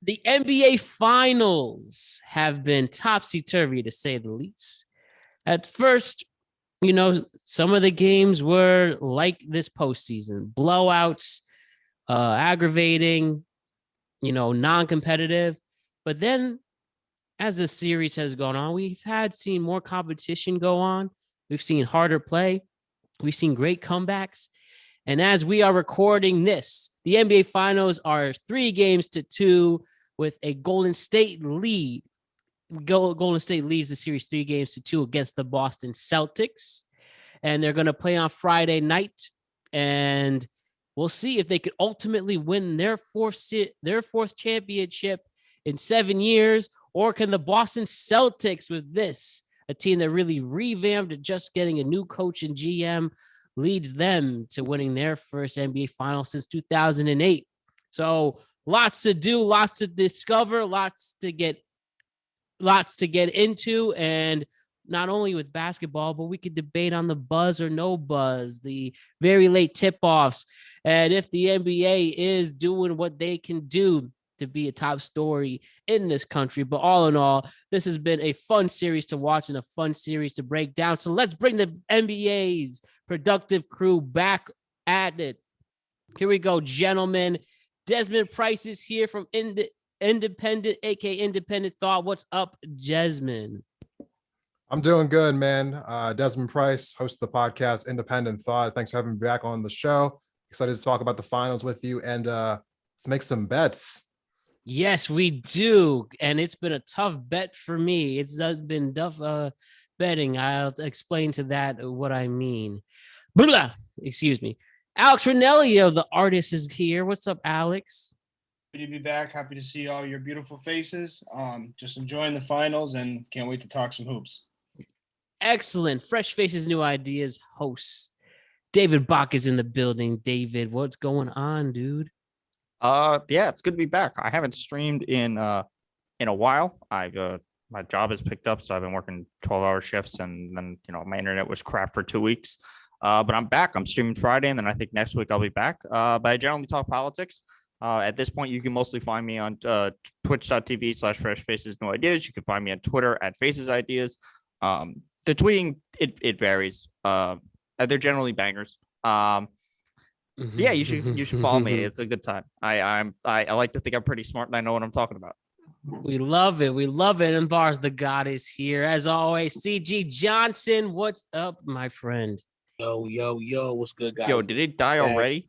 The NBA Finals have been topsy-turvy, to say the least. At first, some of the games were like this postseason, blowouts, aggravating, non-competitive. But then as the series has gone on, we've seen more competition go on. We've seen harder play. We've seen great comebacks. And as we are recording this, the NBA Finals are 3-2 with a Golden State lead. Golden State leads the series 3-2 against the Boston Celtics. And they're going to play on Friday night. And we'll see if they could ultimately win their fourth championship in 7 years, or can the Boston Celtics, with this, a team that really revamped, just getting a new coach and GM, leads them to winning their first NBA final since 2008. So lots to do, lots to discover, lots to get into, and not only with basketball, but we could debate on the buzz or no buzz, the very late tip-offs, and if the NBA is doing what they can do to be a top story in this country. But all in all, this has been a fun series to watch and a fun series to break down. So let's bring the NBA's productive crew back at it. Here we go, gentlemen. Desmond Price is here from Independent, aka Independent Thought. What's up, Desmond? I'm doing good, man. Desmond Price, host of the podcast Independent Thought. Thanks for having me back on the show. Excited to talk about the finals with you, and let's make some bets. Yes, we do. And it's been a tough bet for me. It's been tough betting. I'll explain to that what I mean. Blah, excuse me. Alex Rannielio, the artist, is here. What's up, Alex? Happy to be back. Happy to see all your beautiful faces. Just enjoying the finals and can't wait to talk some hoops. Excellent. Fresh faces, new ideas. Hosts. David Bach is in the building. David, what's going on, dude? Yeah, it's good to be back. I haven't streamed in a while. My job has picked up, so I've been working 12-hour shifts, and then my internet was crap for 2 weeks. But I'm back. I'm streaming Friday, and then I think next week I'll be back. But I generally talk politics. At this point, you can mostly find me on twitch.tv/Fresh Faces No Ideas. You can find me on Twitter @FacesIdeas. The tweeting, it varies. They're generally bangers. Yeah, you should follow me. It's a good time. I like to think I'm pretty smart and I know what I'm talking about. We love it. We love it. And Barz Tha God is here as always. CG Johnson, what's up, my friend? Yo, what's good, guys? Yo, did it die already?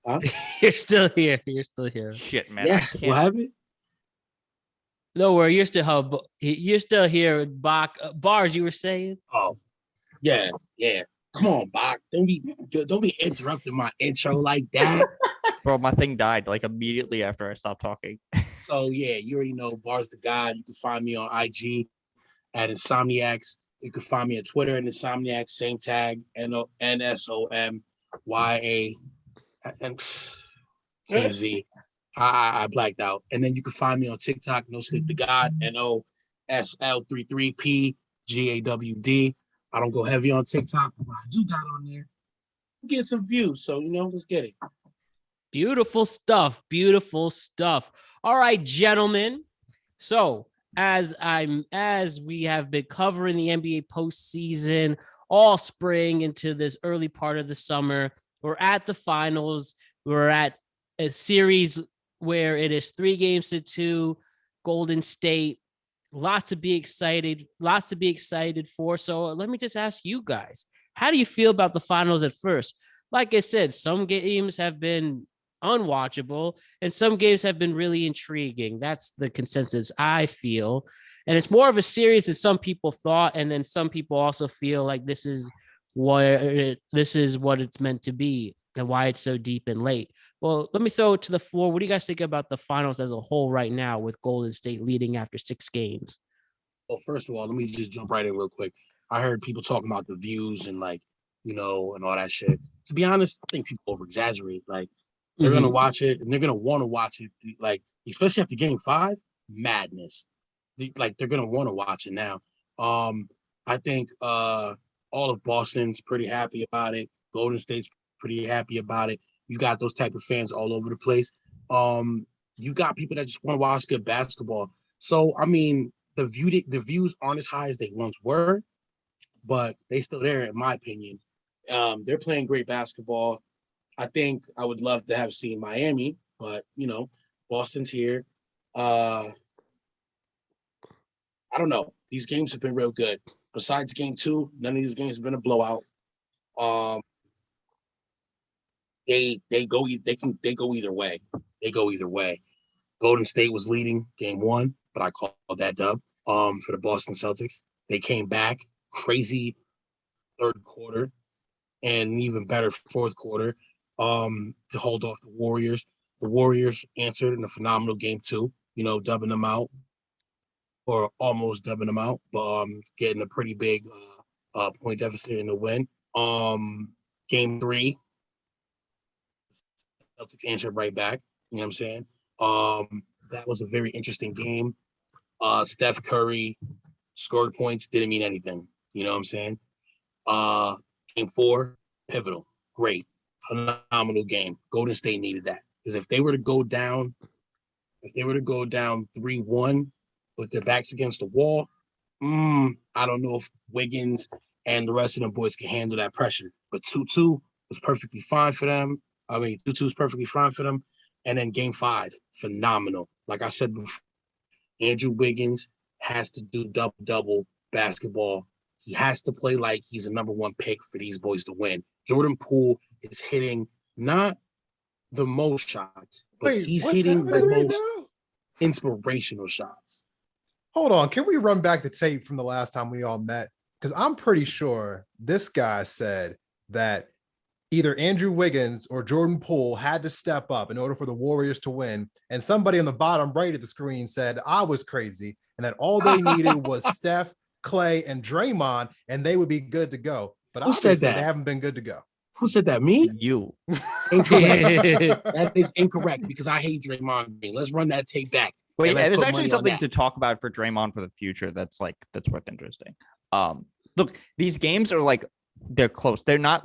Huh? You're still here. Shit, man. Yeah, what happened? No worry, you're still here, Bach. Barz, you were saying? Oh, yeah. Come on, Bach. Don't be interrupting my intro like that. Bro, my thing died like immediately after I stopped talking. So yeah, you already know Barz Tha God. You can find me on IG at Insomniacs. You can find me on Twitter at Insomniacs, same tag, NSOMYA and Z. I blacked out. And then you can find me on TikTok, No Sleep to God, NOSL33PGAWD. I don't go heavy on TikTok, but I do got on there. Get some views. So, let's get it. Beautiful stuff. All right, gentlemen. So as we have been covering the NBA postseason all spring into this early part of the summer, we're at the finals. We're at a series where it is 3-2, Golden State. Lots to be excited for. So let me just ask you guys, how do you feel about the finals at first? Like I said, some games have been unwatchable and some games have been really intriguing. That's the consensus I feel. And it's more of a series than some people thought. And then some people also feel like this is what it's meant to be and why it's so deep and late. Well, let me throw it to the floor. What do you guys think about the finals as a whole right now with Golden State leading after 6 games? Well, first of all, let me just jump right in real quick. I heard people talking about the views and and all that shit. To be honest, I think people over-exaggerate. Like, they're going to watch it and they're going to want to watch it. Like, especially after game 5, madness. They're going to want to watch it now. I think all of Boston's pretty happy about it. Golden State's pretty happy about it. You got those type of fans all over the place. You got people that just want to watch good basketball. So I mean, the views aren't as high as they once were, but they still there in my opinion. They're playing great basketball. I think I would love to have seen Miami, but Boston's here. I don't know. These games have been real good. Besides game 2, none of these games have been a blowout. They go either way. They go either way. Golden State was leading game 1, but I called that dub. For the Boston Celtics, they came back crazy third quarter, and an even better fourth quarter. To hold off the Warriors. The Warriors answered in a phenomenal game 2. Dubbing them out, or almost dubbing them out, but getting a pretty big point deficit in the win. Game 3, Celtics answered right back. You know what I'm saying? That was a very interesting game. Steph Curry scored points, didn't mean anything. You know what I'm saying? Game 4, pivotal, great, phenomenal game. Golden State needed that, because if they were to go down 3-1 with their backs against the wall, I don't know if Wiggins and the rest of them boys can handle that pressure. But 2-2 was perfectly fine for them. 2-2 is perfectly fine for them. And then game 5, phenomenal. Like I said before, Andrew Wiggins has to do double-double basketball. He has to play like he's a number 1 pick for these boys to win. Jordan Poole is hitting not the most shots, but he's hitting the most inspirational shots. Hold on. Can we run back the tape from the last time we all met? Because I'm pretty sure this guy said that either Andrew Wiggins or Jordan Poole had to step up in order for the Warriors to win. And somebody on the bottom right of the screen said I was crazy and that all they needed was Steph, Clay, and Draymond, and they would be good to go. But Who said that? They haven't been good to go. Who said that? Me? You. Incorrect. That is incorrect, because I hate Draymond Green. Let's run that tape back. Wait, there's actually something to talk about for Draymond for the future that's worth interesting. Look, these games are they're close. They're not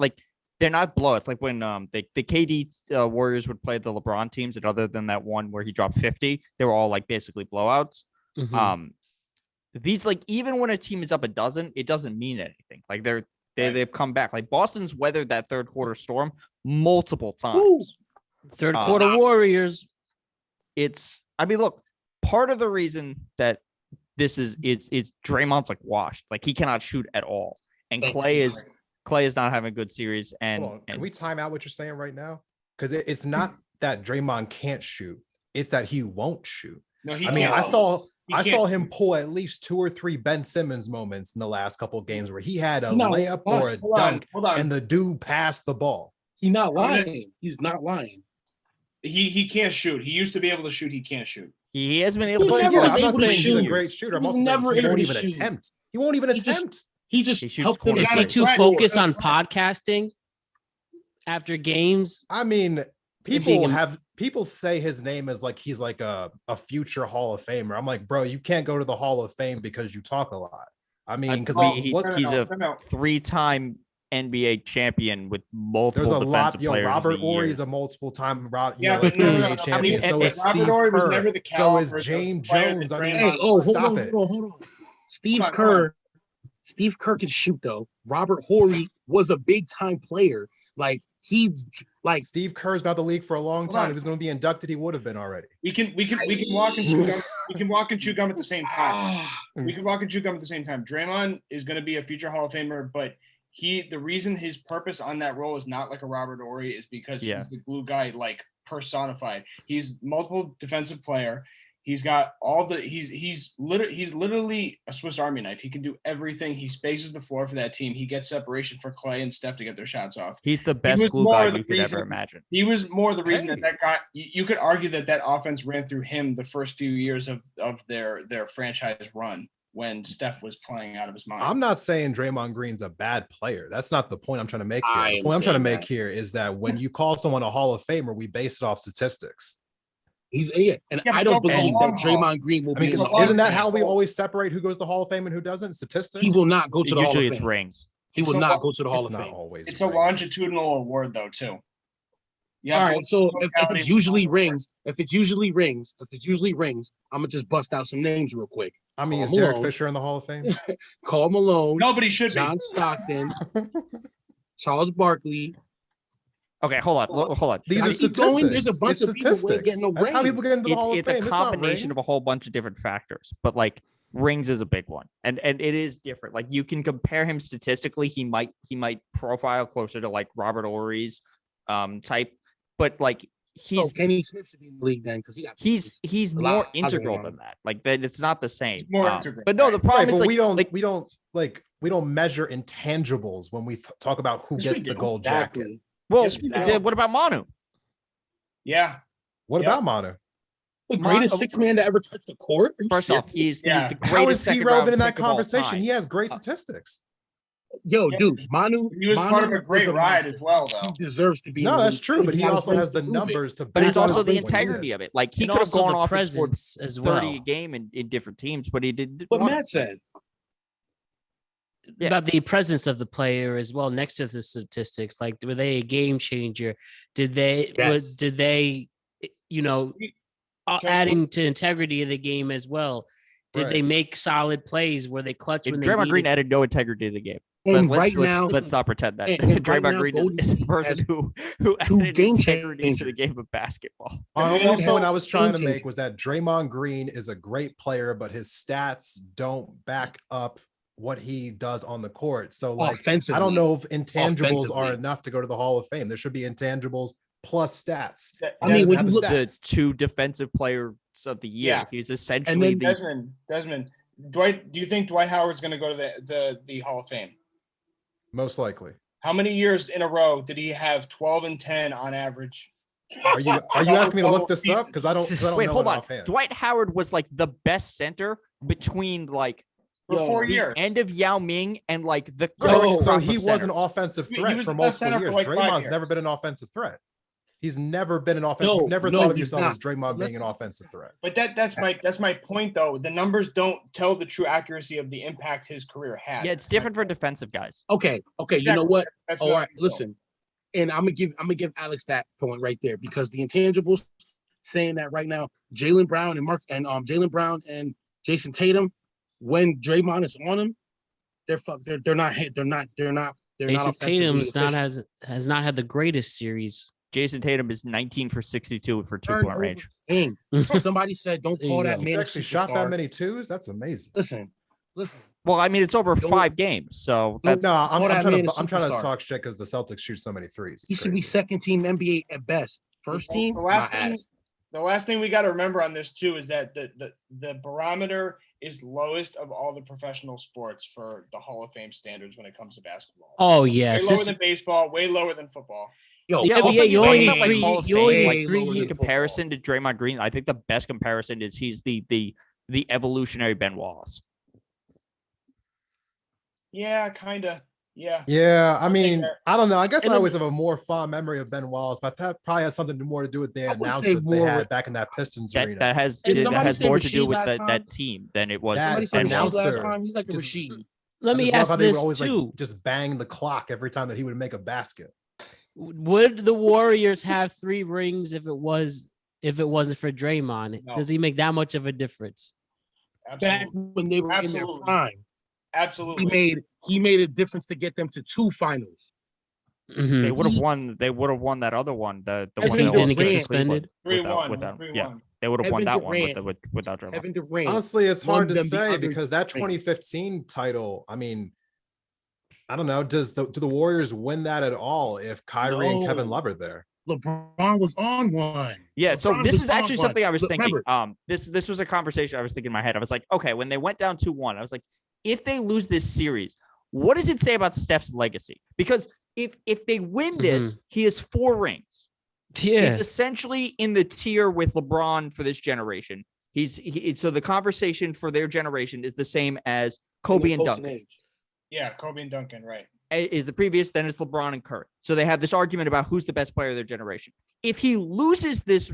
blowouts. Like when the KD Warriors would play the LeBron teams, and other than that one where he dropped 50, they were all basically blowouts. Mm-hmm. These even when a team is up a dozen, it doesn't mean anything. They've come back. Like Boston's weathered that third quarter storm multiple times. Ooh. Third quarter Warriors. Look, part of the reason that this is Draymond's washed. He cannot shoot at all. And Clay is not having a good series. And can we time out what you're saying right now? Because it's not that Draymond can't shoot. It's that he won't shoot. No, I saw him pull at least 2 or 3 Ben Simmons moments in the last couple of games where he had a layup or a dunk and the dude passed the ball. He's not lying. He's not lying. He can't shoot. He used to be able to shoot. He can't shoot. He has been able to shoot. shoot. I'm not saying he's a great shooter. I'm also saying he won't even attempt. He won't even attempt. He just helped him. Is he too focused on podcasting after games? I mean, people say his name is he's a future Hall of Famer. I'm like, bro, you can't go to the Hall of Fame because you talk a lot. I mean, because he's a 3-time NBA champion with multiple defensive players. Robert Horry is a multiple-time NBA champion. So is Steve Kerr. So is James Jones. Hold on. Steve Kerr can shoot though. Robert Horry was a big-time player. Steve Kerr's been out the league for a long time. If he was going to be inducted, he would have been already. We can walk and chew gum. We can walk and chew gum at the same time. Draymond is going to be a future Hall of Famer, but the reason his purpose on that role is not like a Robert Horry is because he's the glue guy, personified. He's multiple defensive player. He's got all the he's literally a Swiss Army knife. He can do everything. He spaces the floor for that team. He gets separation for Clay and Steph to get their shots off. He's the best glue guy you could ever imagine. He was more the reason that got. You could argue that offense ran through him the first few years of their franchise run when Steph was playing out of his mind. I'm not saying Draymond Green's a bad player. That's not the point I'm trying to make here. The point I'm trying to make here is that when you call someone a Hall of Famer, we base it off statistics. I don't believe that Draymond Green will be. Isn't that how we always separate who goes to the Hall of Fame and who doesn't? Statistics. He will not go to the Hall of Fame. Usually it's rings. He will not go to the Hall of Fame. It's a longitudinal award though too. Yeah. All right, so if it's usually rings, I'm gonna just bust out some names real quick. I mean, Karl is Derek Malone. Fisher in the Hall of Fame? Karl Malone, Nobody should be. John Stockton, Charles Barkley. Okay, hold on. These I are keep going, there's a statistics. bunch It's of people who ain't getting statistics. no That's how people rings. get into the Hall of It's a Fame. It's not combination of a rings. whole bunch of different factors, but like rings is a big one, and it is different. Like you can compare him statistically. He might profile closer to like Robert Ory's type, but like Kenny Smith should be in the league then because he's more integral than that. Like that, it's not the same. It's more integral. But no, the problem is but like we don't measure intangibles when we talk about who gets the gold jacket. Well, Yes, we do. what about Manu? Yeah. What about Manu? The greatest six man to ever touch the court. First off, he's the greatest. How is he relevant in that pick of all conversation? time. He has great statistics. Yo, dude, Manu. He was part of a great ride as well, though. He deserves to be. No, that's true, but he also has the prove it. numbers to. But it's back also up the what he did. integrity of it. Like he And could have also gone the off and scored presence as 30 well. a game in different teams, but he did. What Matt said. Yeah. About the presence of the player as well next to the statistics. Like, were they a game changer? Did they? Yes. Did they? Adding to integrity of the game as well. Did they make solid plays? Were they clutch when they Draymond Green needed? added no integrity to the game. And But let's not pretend that and Draymond right now, Green Golden is the State person has who two added game integrity to the changers. game of basketball. The only Golden point I was State trying to changers. make was that Draymond Green is a great player, but his stats don't back up what he does on the court. So, like, Offensively. I don't know if intangibles Offensively. are enough to go to the Hall of Fame. There should be intangibles plus stats. I mean, when you look The two defensive players of the year, Yeah. he's essentially Desmond, do you think Dwight Howard's going to go to the Hall of Fame? Most likely. How many years in a row did he have 12 and 10 on average? Are you asking me to look this up? Because I don't Wait, know hold it on. offhand. Dwight Howard was like the best center between like For 4 the years. end of Yao Ming and like the So current he crop of was an center. offensive He threat was for the best multiple center for years. like 5 Draymond's years. never been an offensive threat. He's never been an offensive. No, never no, thought of he's yourself not. as Draymond being an offensive threat. But that's my point though. The numbers don't tell the true accuracy of the impact his career had. Yeah, it's different for defensive guys. Okay. You know what? That's All not right, listen. And I'm gonna give Alex that point right there because the intangibles saying that right now, Jaylen Brown and Jason Tatum, when Draymond is on him, they're not Jason Tatum efficient. has not had the greatest series. Jason Tatum is 19 for 62 for 2-point range. Game. Somebody said, "Don't call that He man a actually shot that superstar." many twos. That's amazing. Listen. Well, I mean, it's over Don't- 5 games, so that's No, I'm that trying man to a I'm trying to superstar. talk shit because the Celtics shoot so many threes. He It's should be crazy. second team NBA at best. First team, The last my thing- ass. The last thing we got to remember on this too is that the barometer is lowest of all the professional sports for the Hall of Fame standards when it comes to basketball. Oh Way yes, lower than baseball, way lower than football. Yo, Yeah, also, yeah, you only think need about, three- Hall of you only Fame, need like, three in years. comparison to Draymond Green. I think the best comparison is he's the evolutionary Ben Wallace. Yeah, kind of. Yeah. Yeah, I think mean, that- I don't know. I guess And I then- always have a more fond memory of Ben Wallace, but that probably has something more to do with the I would say announcers they more had with- back in that Pistons That arena. that has Did that somebody has say more to do Rasheed with last that time? team than it was. That Somebody said Ben Rasheed Wallace. last announcer time. He's like a just- Rasheed. let I me just love ask how they would this always too: like just bang the clock every time that he would make a basket. Would the Warriors have 3 rings if it wasn't for Draymond? No. Does he make that much of a difference? Back Absolutely. when they were in their Absolutely. prime, Absolutely. he made a difference to get them to 2 finals. Mhm. They would have won. They would have won that other one. The If one he they didn't lost get to suspended? Cleveland 3-1. without. 3-1. Yeah, they would have won Kevin that one Durant- without Draymond. Kevin Durant. Honestly, it's won hard to them the say other because that 2015 title, I mean, I don't know. Do the Warriors win that at all if Kyrie and Kevin No. Love are there? LeBron was on one. Yeah, so LeBron this was is on actually one. something I was Look, thinking. remember- This was a conversation I was thinking in my head. I was like, okay, when they went down 2-1, I was like, if they lose this series, what does it say about Steph's legacy? Because if they win this, he has 4 rings. Yeah, He's essentially in the tier with LeBron for this generation. So the conversation for their generation is the same as Kobe and Close in Duncan. age. Yeah, Kobe and Duncan, right. Is the previous, then it's LeBron and Curry. So they have this argument about who's the best player of their generation. If he loses this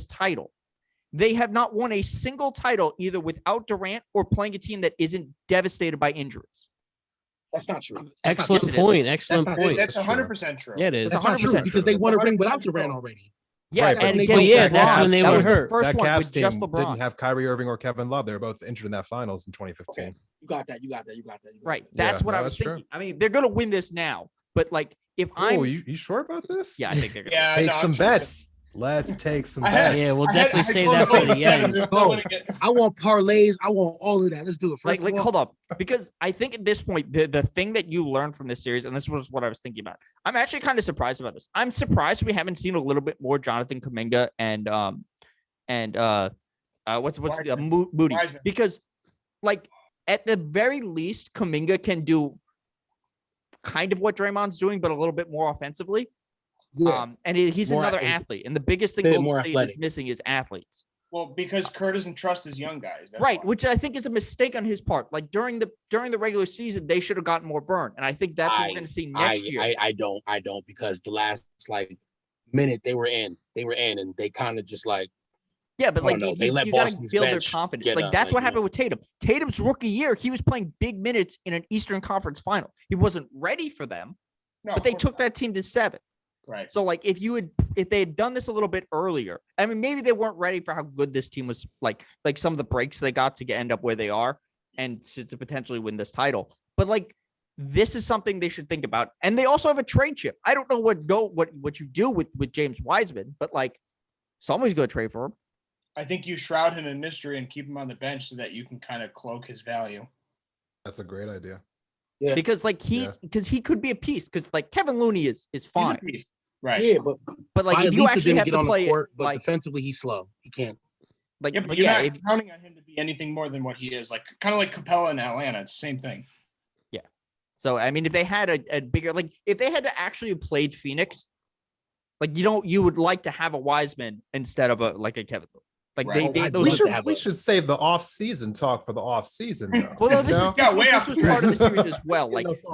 title, they have not won a single title either without Durant or playing a team that isn't devastated by injuries. That's not true. Excellent point. Excellent point. That's 100% true. Yeah, it is. That's not true because they won a ring without Durant already. Yeah, Right, and but again, yeah, that that's Cavs- when they that were was hurt. The first that one Cavs with just team LeBron. didn't have Kyrie Irving or Kevin Love. They were both injured in that finals in 2015. Okay. You got that. Right. That's what I was thinking. I mean, they're gonna win this now, but like if I'm, you sure about this? yeah, I think they're gonna. Yeah, Take no, some I'm bets. Let's take some I had- bets. Yeah, we'll I definitely had- I say told that them, for the yeah, Yankees. they're gonna get- I want parlays. I want all of that. Let's do it. First Like of all, hold up, because I think at this point the thing that you learned from this series, and this was what I was thinking about. I'm actually kind of surprised about this. I'm surprised we haven't seen a little bit more Jonathan Kuminga and what's the Moody, Wiseman. because like at the very least Kuminga can do kind of what Draymond's doing, but a little bit more offensively. yeah. And he's More another athletic. athlete, and the biggest thing Bit Golden more State is athletic. missing is athletes. Well, because Kerr doesn't trust his young guys. That's Right, why. which I think is a mistake on his part. Like during the regular season, they should have gotten more burn, and I think that's what we're going to see next year. I don't because the last like minute they were in, and they kind of just like Yeah, but I like don't know, you they let got to Boston's build their bench confidence. get Like up, that's like, what you happened know. with Tatum. Tatum's rookie year, he was playing big minutes in an Eastern Conference final. He wasn't ready for them, No, but of they course took not. that team to 7. Right. So like if they had done this a little bit earlier, I mean maybe they weren't ready for how good this team was, like some of the breaks they got to end up where they are and to potentially win this title. But like this is something they should think about. And they also have a trade chip. I don't know what you do with James Wiseman, but like somebody's going to trade for him. I think you shroud him in mystery and keep him on the bench so that you can kind of cloak his value. That's a great idea. Yeah. Because like he could be a piece, because like Kevin Looney is He's a fine, piece. Right. yeah, but but like if you actually didn't have get to on play the court, it, but like defensively he's slow. He can't. like Yeah, but but you're yeah, not counting on him to be anything more than what he is. Like kind of like Capella in Atlanta. It's the same thing. so I mean if they had a bigger, like if they had to actually have played Phoenix, like you would like to have a Wiseman instead of a Kevin Looney. Like Right. they I'd those love to have We should save the off-season talk for the off-season. Though. Well, no, this You is know? this was part of the series as well. You Like, know, so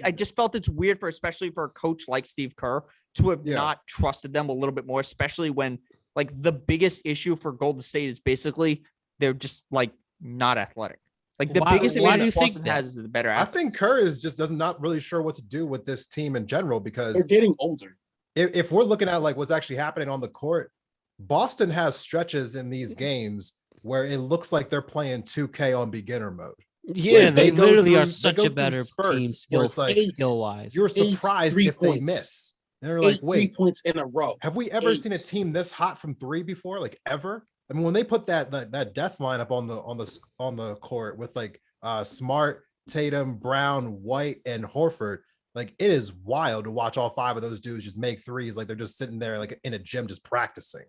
I just felt it's weird especially for a coach like Steve Kerr to have Yeah. not trusted them a little bit more, especially when like the biggest issue for Golden State is basically they're just like not athletic. Like the Why- biggest why do advantage you think Boston that? has is the better I athlete. think Kerr is just not really sure what to do with this team in general, They're because getting older. if we're looking at like what's actually happening on the court, Boston has stretches in these games where it looks like they're playing 2K on beginner mode. Yeah, They they go literally are through- such they go a through better spurts team where it's like skill wise. You're 8 surprised 3 if they points. miss. And they're like, 3 wait, points in a row. have we ever 8. seen a team this hot from 3 before? Like ever? I mean, when they put that death lineup on the court with like Smart, Tatum, Brown, White, and Horford, like it is wild to watch all 5 of those dudes just make threes like they're just sitting there like in a gym just practicing.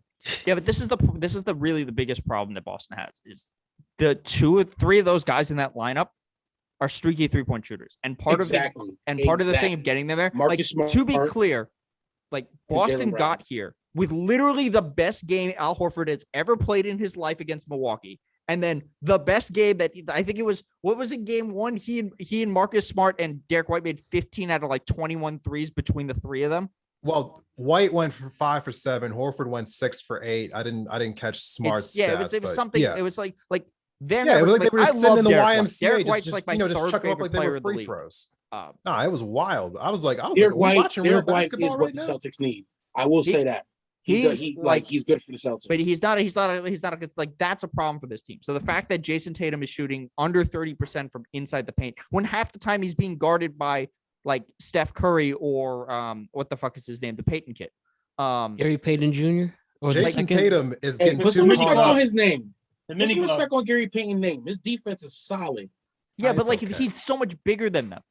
Yeah, but this is the really the biggest problem that Boston has is the 2 or 3 of those guys in that lineup are streaky 3-point shooters, and part of the thing of getting them there, Marcus Smart, to be clear, like and Boston Jaylen got Brown. here with literally the best game Al Horford has ever played in his life against Milwaukee, and then the best game that I think it was, what was it, game 1? He and Marcus Smart and Derek White made 15 out of like 21 threes between the 3 of them. Well, White went for 5 for 7. Horford went 6 for 8. I didn't catch Smart's Yeah, stats, it was but something. yeah. It was like they're Yeah, it was like they were I just sitting love in the Derek White. YMCA, Derek White's just like my you know, just third chucking up favorite like they player were in the free league. throws. No, it was wild. I was like, Derek we White, watching real Derek White is basketball what right the now. Celtics need. I will say that. He's He's good for the Celtics. But he's not like that's a problem for this team. So the fact that Jason Tatum is shooting under 30% from inside the paint when half the time he's being guarded by like Steph Curry or what the fuck is his name, the Peyton kid, Gary Payton Jr. or the Jason second? Tatum is Hey, getting put too some respect caught on up. his name. The Put mini some glove. respect on Gary Payton's name. His defense is solid. yeah, but It's like okay. he's so much bigger than them.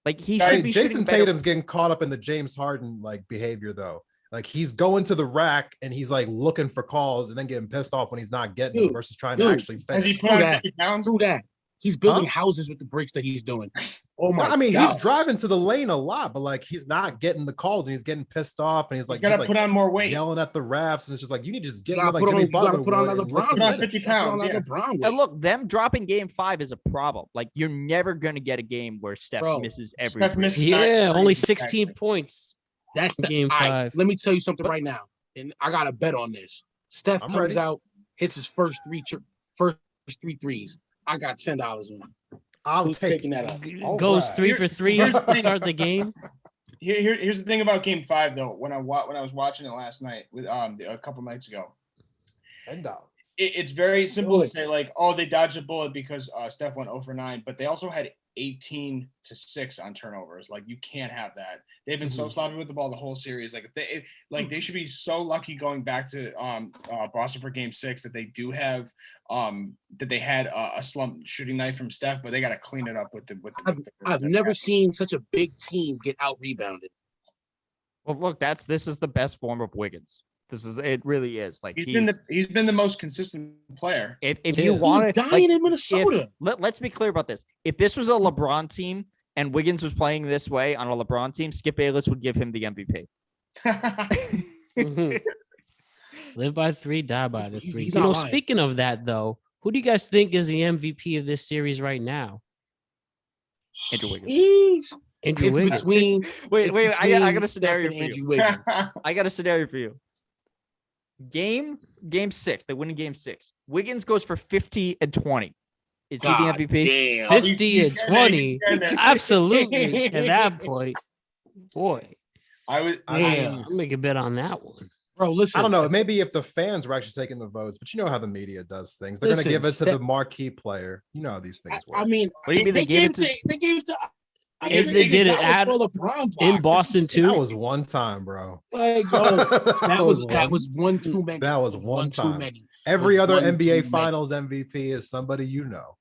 Like he I should mean, be Jason shooting better. Tatum's getting caught up in the James Harden like behavior though. Like he's going to the rack and he's like looking for calls and then getting pissed off when he's not getting them Dude, versus trying to dude, actually Has he finish. put on that. 50 pounds? Through that. He's building houses with the bricks that he's doing. Oh my! I mean, gosh. he's driving to the lane a lot, but like he's not getting the calls and he's getting pissed off and he's like, You gotta put on more weight. yelling at the refs and it's just like you need to just get You gotta like put Jimmy on- you gotta Butler put on would that and look LeBron to Put on finish. 50 Put on pounds. that Yeah. LeBron weight. And look, them dropping game 5 is a problem. Like you're never gonna get a game where Steph Bro, misses every. Steph free misses throw. Yeah, Exactly. only 16 points. That's the Game all right, 5. Let me tell you something right now, and I got to bet on this. Steph I'm comes ready. out, hits his first three threes. I got $10 on it. I'll Who's take picking that up? All Goes right. 3 for 3 Here's the to thing. start the game. Here's the thing about Game 5 though. When I was watching it last night with a couple nights ago, $10. it's very simple to say like, oh, they dodged a bullet because Steph went 0 for 9, but they also had 18 to 6 on turnovers. Like you can't have that. They've been so sloppy with the ball the whole series. Like they should be so lucky going back to Boston for Game 6 that they do have that they had a slump shooting night from Steph, but they got to clean it up with the. I've never seen such a big team get out rebounded. Well, look, this is the best form of Wiggins. It really is. Like he's been the most consistent player. If you want to dying in Minnesota. Let's be clear about this. If this was a LeBron team and Wiggins was playing this way on a LeBron team, Skip Bayless would give him the MVP. Live by 3, die by the 3. He's not lying. Speaking of that though, who do you guys think is the MVP of this series right now? Andrew Wiggins. Andrew It's Wiggins. between. Wait, I got a Steph scenario and for Andrew you. Wiggins. I got a scenario for you. Game 6. They win in Game 6. Wiggins goes for 50 and 20. Is he the MVP? Damn. 50 and 20. Absolutely. At that point, boy, Damn. I'll make a bet on that one. Bro, listen. I don't know. Maybe if the fans were actually taking the votes, but you know how the media does things. They're going to give it to the marquee player. You know how these things work. I mean, What do you mean they gave it to? They gave it to. If they did it in Boston too, that was one time, bro. Like, yo, that was one too many. That was one time. too many. Every other one NBA too Finals MVP is somebody you know.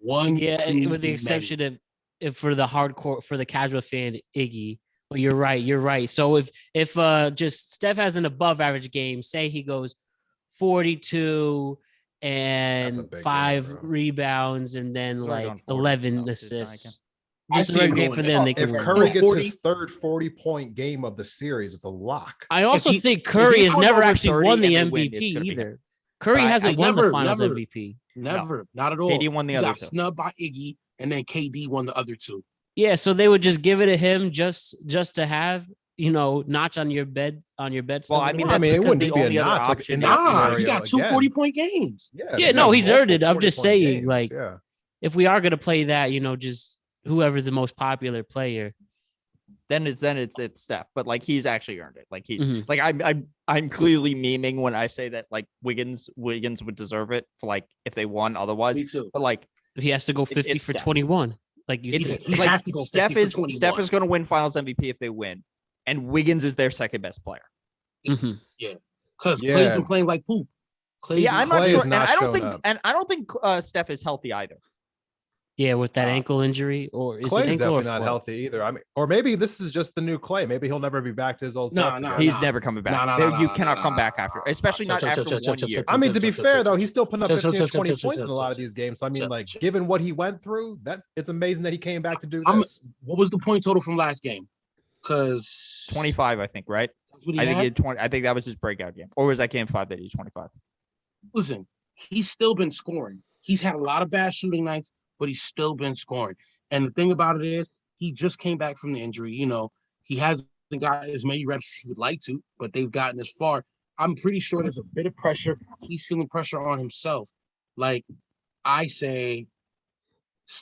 with the too exception many. of if for the hardcore, for the casual fan, Iggy. But you're right. So if just Steph has an above average game, say he goes 42 and big 5 game, bro. rebounds and then He's already like gone 40 11 now, assists. I Just see a him great going for there. them. They can If win. Curry gets 40 his third 40-point game of the series, it's a lock. I also he- think Curry he has goes never over actually 30 won the and they win, MVP it's gonna be either. him. Curry But hasn't I won the never- Finals never- MVP. Never, not at all. KD won the He other got two. snubbed by Iggy, and then KD won the other two. Yeah, so they would just give it to him just to have, notch on your bed Well, I mean, I mean, it because wouldn't the just be a only other notch option in is- that Nah, scenario he got two again. 40-point games. Yeah, no, he's earned it. I'm just multiple saying, 40-point like, games, yeah. if we are gonna play that, just whoever's the most popular player. then it's Steph, but like he's actually earned it. Like he's Mhm. like I'm clearly memeing when I say that like Wiggins would deserve it for like if they won otherwise. Me too. But like He has to go 50 it's for Steph. 21, like you it's said. He like have to go 50 Steph for is 21. Steph is going to win Finals MVP if they win, and Wiggins is their second best player. Mhm. Because Yeah. Clay's been playing like poop. Yeah, I'm not Clay sure, is and not I don't showing think up. I don't think Steph is healthy either. Yeah, with that ankle injury, or is it Clay's ankle or definitely not foot? healthy either. I mean, or maybe this is just the new Clay. Maybe he'll never be back to his old Nah, self. nah, again. He's never coming back. You cannot come back after, especially not after 1 year. I mean, to be fair though, he's still putting up Chill, 15 chill, or 20 chill, chill, points in a lot of chill, these games. So I mean, chill, like, chill. given what he went through, that it's amazing that he came back to do I'm- this. What was the point total from last game? Because 25, I think, right? I think he had 20. I think that was his breakout game, or was that game 5 that he's 25? Listen, he's still been scoring. He's had a lot of bad shooting nights, but he's still been scoring. And the thing about it is, he just came back from the injury. He hasn't got as many reps as he would like to, but they've gotten as far. I'm pretty sure there's a bit of pressure. He's feeling pressure on himself. Like, I say,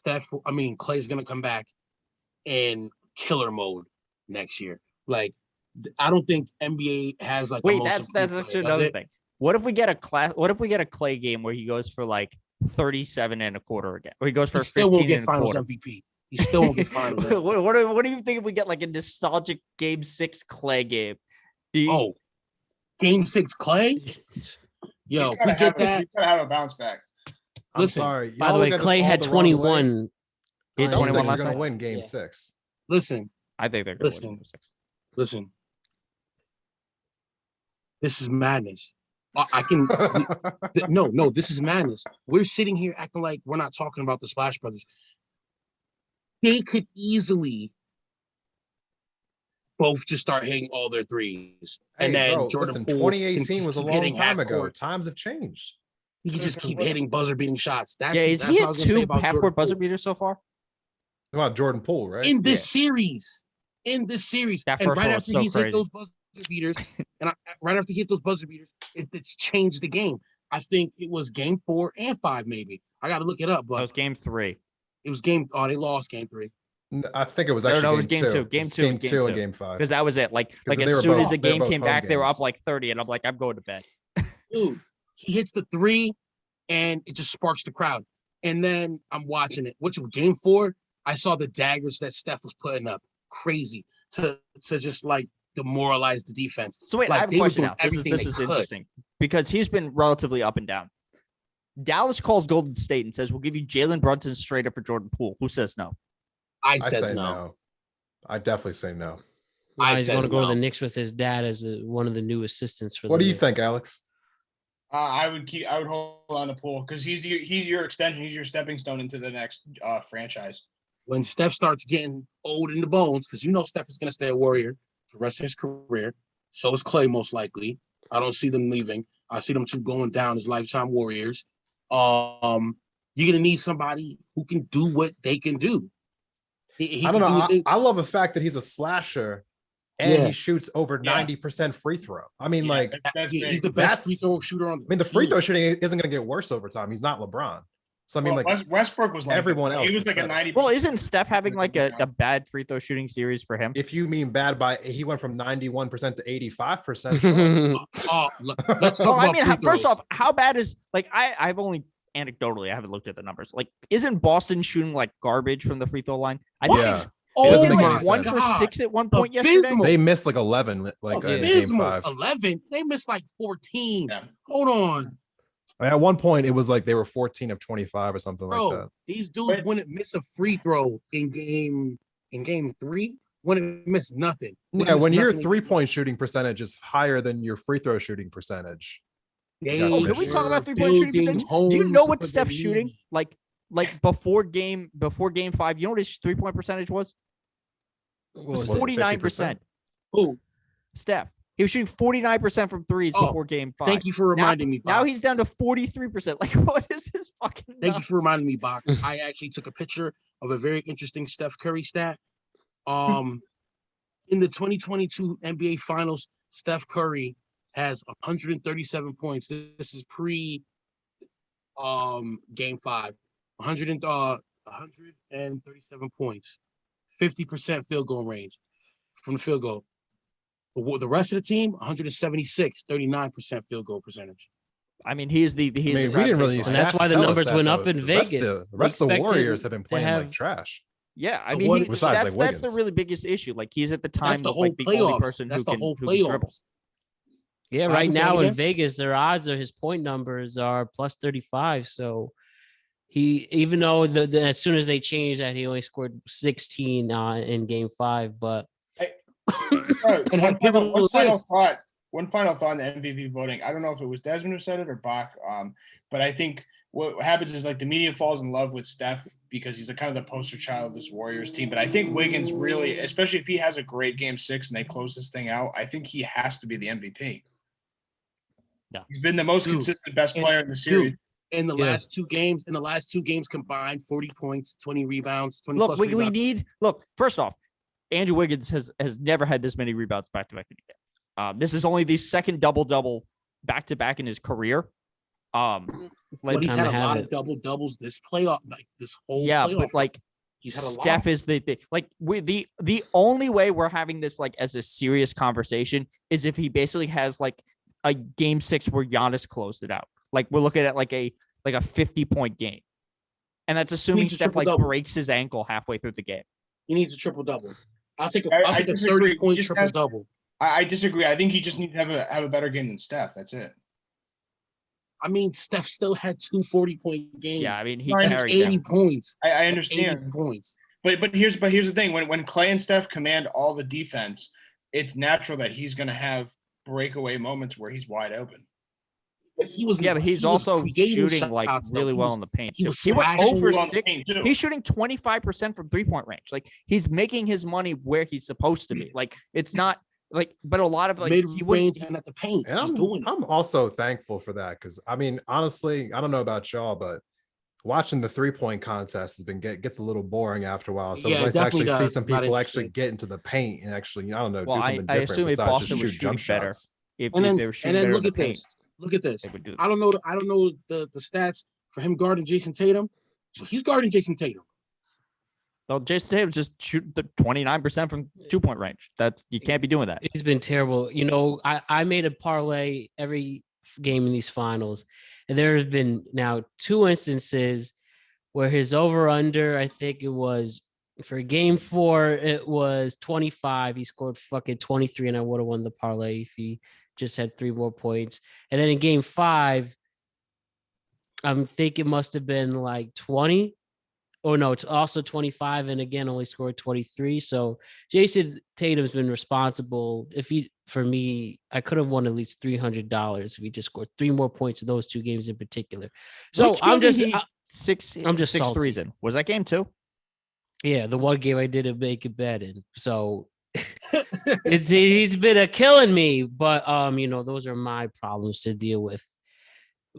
Clay's going to come back in killer mode next year. Like, I don't think NBA has like. Wait, that's actually another thing. What if we get a Clay game where he goes for like 37 and a quarter again, or he goes for He still 15 won't get and a Finals quarter? MVP. He still won't get Finals MVP. What do you think if we get like a nostalgic Game 6 Clay game? Oh, Game 6 Clay? Yo, we get that. He's gotta have a bounce back. I'm Listen, sorry. By Y'all the way, look at this Clay all had the wrong way. 21. He had Celtics 21 are last going to night? win Game Yeah. 6. Listen, I think they're going to win Game 6. listen. This is madness. I can no, this is madness. We're sitting here acting like we're not talking about the Splash Brothers. They could easily both just start hitting all their threes. And Hey, then bro, Jordan listen, Poole 2018 can was a keep long hitting time half ago. court. Times have changed. He can just keep hitting buzzer beating shots. That's Yeah, is that's he what I at was gonna say 2 about half Jordan court buzzer Poole. beaters so far? About Jordan Poole, right? In this series. That And first right one was after so he's hit crazy. those buzzer beaters, right after he hit those buzzer beaters, it's changed the game. I think it was game 4 and 5, maybe. I got to look it up, That but was Game 3. It was game. Oh, they lost game 3. I think it was actually no, it was game two. Game two and game 5. Because that was it. Like they as were soon both- as the they're game both came home back, they were up games. like 30, and I'm like, I'm going to bed. Dude, he hits the 3, and it just sparks the crowd. And then I'm watching it. Which game 4? I saw the daggers that Steph was putting up, crazy to just like demoralize the defense. So wait, Like, I have a they were question doing now. This everything is they could. interesting because he's been relatively up and down. Dallas calls Golden State and says, we'll give you Jalen Brunson straight up for Jordan Poole. Who says no? I I says say no. no. I definitely say no. He's going to go to the no. Knicks with his dad as one of the new assistants for. What the do you Knicks. think, Alex? I would hold on to Poole because he's your extension. He's your stepping stone into the next franchise. When Steph starts getting old in the bones, because you know Steph is going to stay a Warrior for the rest of his career. So is Clay, most likely. I don't see them leaving. I see them two going down as lifetime Warriors. You're going to need somebody who can do what they can do. He I don't can know. do I love the fact that he's a slasher and Yeah. he shoots over Yeah. 90% free throw. I mean, Yeah, like, that's he's great. the best That's- free throw shooter on I mean, the free throw shooting isn't going to get worse over time. He's not LeBron. So, I mean, Well, like, Westbrook was like everyone else He was was like a better. 90. Well, isn't Steph having like a bad free throw shooting series for him? if you mean bad by, he went from 91% to 85%. Sure. Let's talk Well, about I mean, free first throws. off, how bad is like I've only anecdotally I haven't looked at the numbers. Like, isn't Boston shooting like garbage from the free throw line? I think Yeah. he's Oh doesn't isn't make like any one sense. for God. 6 at one point yesterday. Abysmal. They missed like 11, like in game Abysmal. 5. 11. They missed like 14. Yeah. Hold on, I mean, at one point, it was like they were 14 of 25 or something bro. like that. These dudes But- wouldn't miss a free throw in game 3. Wouldn't miss nothing. Wouldn't Yeah, miss when your nothing. 3-point shooting percentage is higher than your free throw shooting percentage. They got Oh, some can we issues. talk about were 3-point shooting building percentage? Do you know homes what for the Steph's shooting? league. Like before game 5, you know what his 3-point percentage was? What It was was it? 49%. Who? Steph. He was shooting 49% from threes Oh, before game 5. Thank you for reminding me, Now Bach. he's down to 43%. Like, what is this fucking Thank you nuts? for reminding me, Bach. I actually took a picture of a very interesting Steph Curry stat. In the 2022 NBA Finals, Steph Curry has 137 points. This is pre game 5. 137 points, 50% field goal range from the field goal. The rest of the team, 176, 39% field goal percentage. I mean, he's the I mean, we didn't really gravitational use And center. that's stats why to the tell us numbers that, went though. up in The rest Vegas. of the rest of the Expected Warriors have been to playing have- like trash. Yeah, I So mean, what- besides, that's like, the Wiggins. really biggest issue. Like, he's at the time That's the of, whole like the only playoffs. person That's who the can, whole who can dribble. playoffs. Yeah, What right happened, say now it in again? Vegas, their odds are his point numbers are plus 35. So he, even though as soon as they changed that, he only scored 16 in game 5. But Right. And had pivotal assists. One final thought on the MVP voting. I don't know if it was Desmond who said it or Bach, but I think what happens is like the media falls in love with Steph because he's kind of the poster child of this Warriors team. But I think Wiggins really, especially if he has a great game 6 and they close this thing out, I think he has to be the MVP. Yeah. He's been the most Dude, consistent best and- player in the series. In the Yeah. last two games, combined, 40 points, 20 rebounds, 20 look, plus we rebounds. need first off, Andrew Wiggins has never had this many rebounds back to back in a game. This is only the second double back to back in his career. But he's time had to a have lot it. of double doubles this playoff, like this whole Yeah, playoff. but like he's had a lot. Steph is the like the only way we're having this like as a serious conversation is if he basically has like a game 6 where Giannis closed it out. Like we're looking at like a 50-point game. And that's assuming Needs a Steph like triple-double. breaks his ankle halfway through the game. He needs a triple double. I'll take I a disagree. 30-point He just triple has- double. I disagree. I think he just needs to have a better game than Steph. That's it. I mean, Steph still had 2 40-point games. Yeah, I mean he No, That's carried 80 them. points. I 80 understand. points. But here's the thing. When Clay and Steph command all the defense, it's natural that he's going to have breakaway moments where he's wide open. But he was Yeah, but he's he was also creating shooting like shots, though. really He well was- in the paint. he too. was He went slashing over well in the 6. paint, too. He's shooting 25% from 3-point range. Like he's making his money where he's supposed to be. Like it's not like, but a lot of like he wouldn't. mid-range and at the paint. And He's doing it. I'm also thankful for that because I mean, honestly, I don't know about y'all, but watching the 3-point contest has been gets a little boring after a while. So Yeah, it's it nice to actually definitely see does. some Not people actually interesting. get into the paint and actually, I don't know, Well, do something I different assume if besides Boston just was shoot jump shooting better, shots. If And they then, were and shooting then better look in at the paint, this. Look at this. they would do. I don't know the stats for him guarding Jason Tatum. So he's guarding Jason Tatum. Well, Jason Tatum just shoot the 29% from 2-point range. You can't be doing that. He's been terrible. I made a parlay every game in these finals, and there has been now 2 instances where his over-under, I think it was for game 4, it was 25. He scored fucking 23, and I would have won the parlay if he just had 3 more points. And then in game 5, I think it must have been like 20. Oh no, it's also 25, and again only scored 23. So Jason Tatum's been responsible. For me, I could have won at least $300 if he just scored 3 more points in those 2 games in particular. So I'm just six reason. Was that game 2? Yeah, the one game I didn't make a bet in. So he's been killing me, but those are my problems to deal with.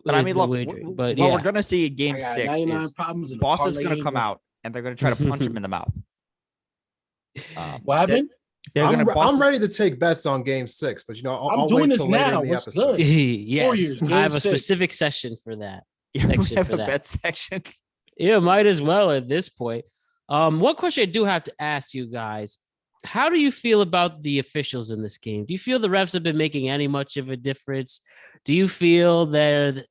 But I mean, look, but what we're gonna see in game 6 is Boston's gonna come out and they're gonna try to punch him in the mouth. What happened? I'm ready to take bets on game 6, but I'm doing this now. What's good? Yes, 4 years. I have a specific session for that. You have a bet section. Yeah, might as well at this point. One question I do have to ask you guys: how do you feel about the officials in this game? Do you feel the refs have been making any much of a difference? Do you feel that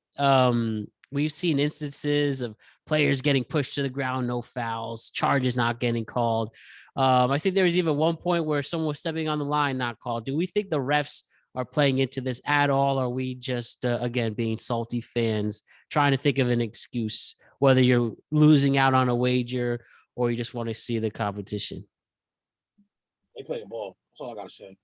we've seen instances of players getting pushed to the ground, no fouls, charges not getting called? I think there was even one point where someone was stepping on the line, not called. Do we think the refs are playing into this at all? Or are we just, again, being salty fans, trying to think of an excuse, whether you're losing out on a wager or you just want to see the competition? They play ball. That's all I got to say.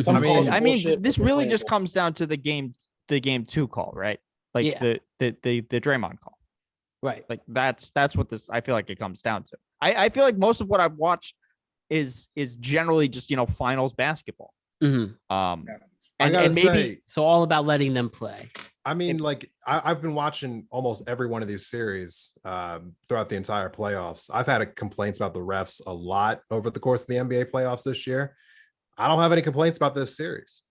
I mean, this really just comes down to the game 2 call, right? Like the Draymond call, right? Like that's what this. I feel like it comes down to. I feel like most of what I've watched is generally just finals basketball. Mm-hmm. And maybe so all about letting them play. I mean, I've been watching almost every one of these series throughout the entire playoffs. I've had complaints about the refs a lot over the course of the NBA playoffs this year. I don't have any complaints about this series.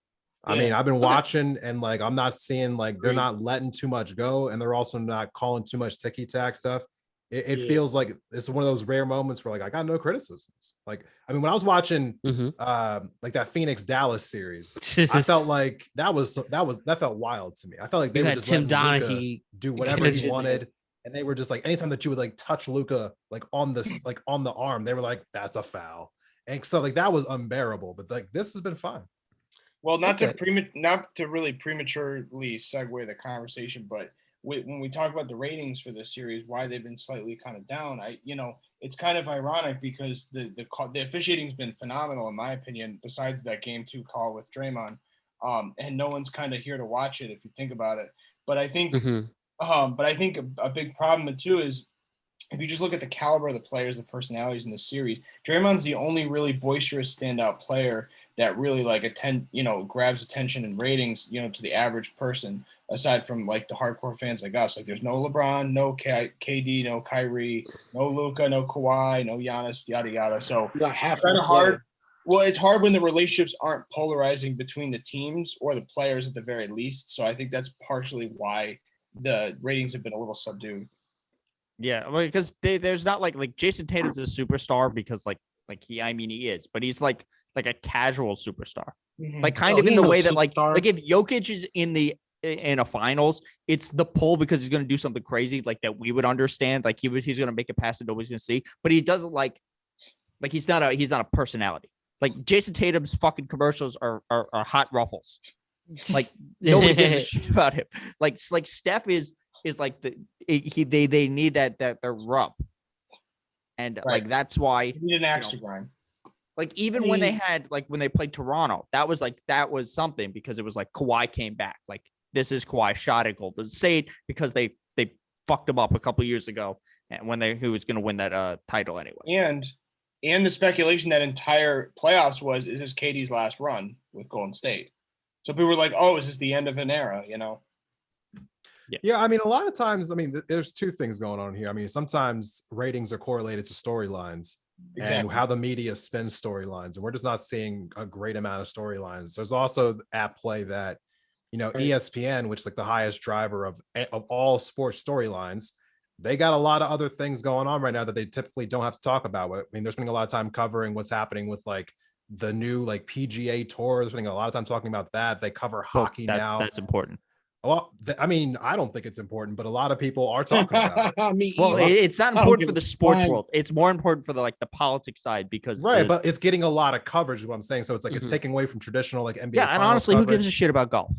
I mean, I've been watching and I'm not seeing they're not letting too much go, and they're also not calling too much ticky-tack stuff. It feels like it's one of those rare moments where I got no criticisms. I mean, when I was watching that Phoenix Dallas series, I felt like that felt wild to me. I felt like they were just Tim Donaghy do whatever he wanted, and they were just anytime that you would touch Luka on this on the arm, they were like, that's a foul. And so that was unbearable, but this has been fun. Well, not to really prematurely segue the conversation, but when we talk about the ratings for this series, why they've been slightly kind of down, it's kind of ironic because the officiating's been phenomenal in my opinion. Besides that game 2 call with Draymond, and no one's kind of here to watch it if you think about it. But I think, a big problem too is, if you just look at the caliber of the players, the personalities in the series, Draymond's the only really boisterous standout player that really grabs attention and ratings, to the average person, aside from the hardcore fans like us. There's no LeBron, no KD, no Kyrie, no Luka, no Kawhi, no Giannis, yada, yada. So it's kind of hard. Well, it's hard when the relationships aren't polarizing between the teams or the players at the very least. So I think that's partially why the ratings have been a little subdued. Yeah, because there's not Jason Tatum's a superstar because he is, but he's like a casual superstar, kind of in the way that if Jokic is in a finals, it's the pull because he's going to do something crazy that we would understand, he's going to make a pass that nobody's going to see, but he doesn't he's not a personality. Jason Tatum's fucking commercials are hot ruffles. Nobody gives a shit about him. Steph is they need that their rub, and that's why you need an axe to grind. Even when they had when they played Toronto, that was something because it was Kawhi came back. This is Kawhi shot at Golden State because they fucked him up a couple years ago, and when he was going to win that title anyway. And the speculation that entire playoffs was, is this KD's last run with Golden State? So people were like, oh, is this the end of an era? Yeah, I mean, a lot of times, there's 2 things going on here. I mean, sometimes ratings are correlated to storylines and how the media spins storylines, and we're just not seeing a great amount of storylines. There's also at play that, ESPN, which is the highest driver of all sports storylines, they got a lot of other things going on right now that they typically don't have to talk about. I mean, they're spending a lot of time covering what's happening with like the new like PGA tour. They're spending a lot of time talking about that. They cover hockey now. That's important. Well, I mean, I don't think it's important, but a lot of people are talking about it. Well, it's not important for the sports world. It's more important for the politics side because but it's getting a lot of coverage is what I'm saying. So it's like it's taking away from traditional like NBA. Yeah, and honestly, who gives a shit about golf?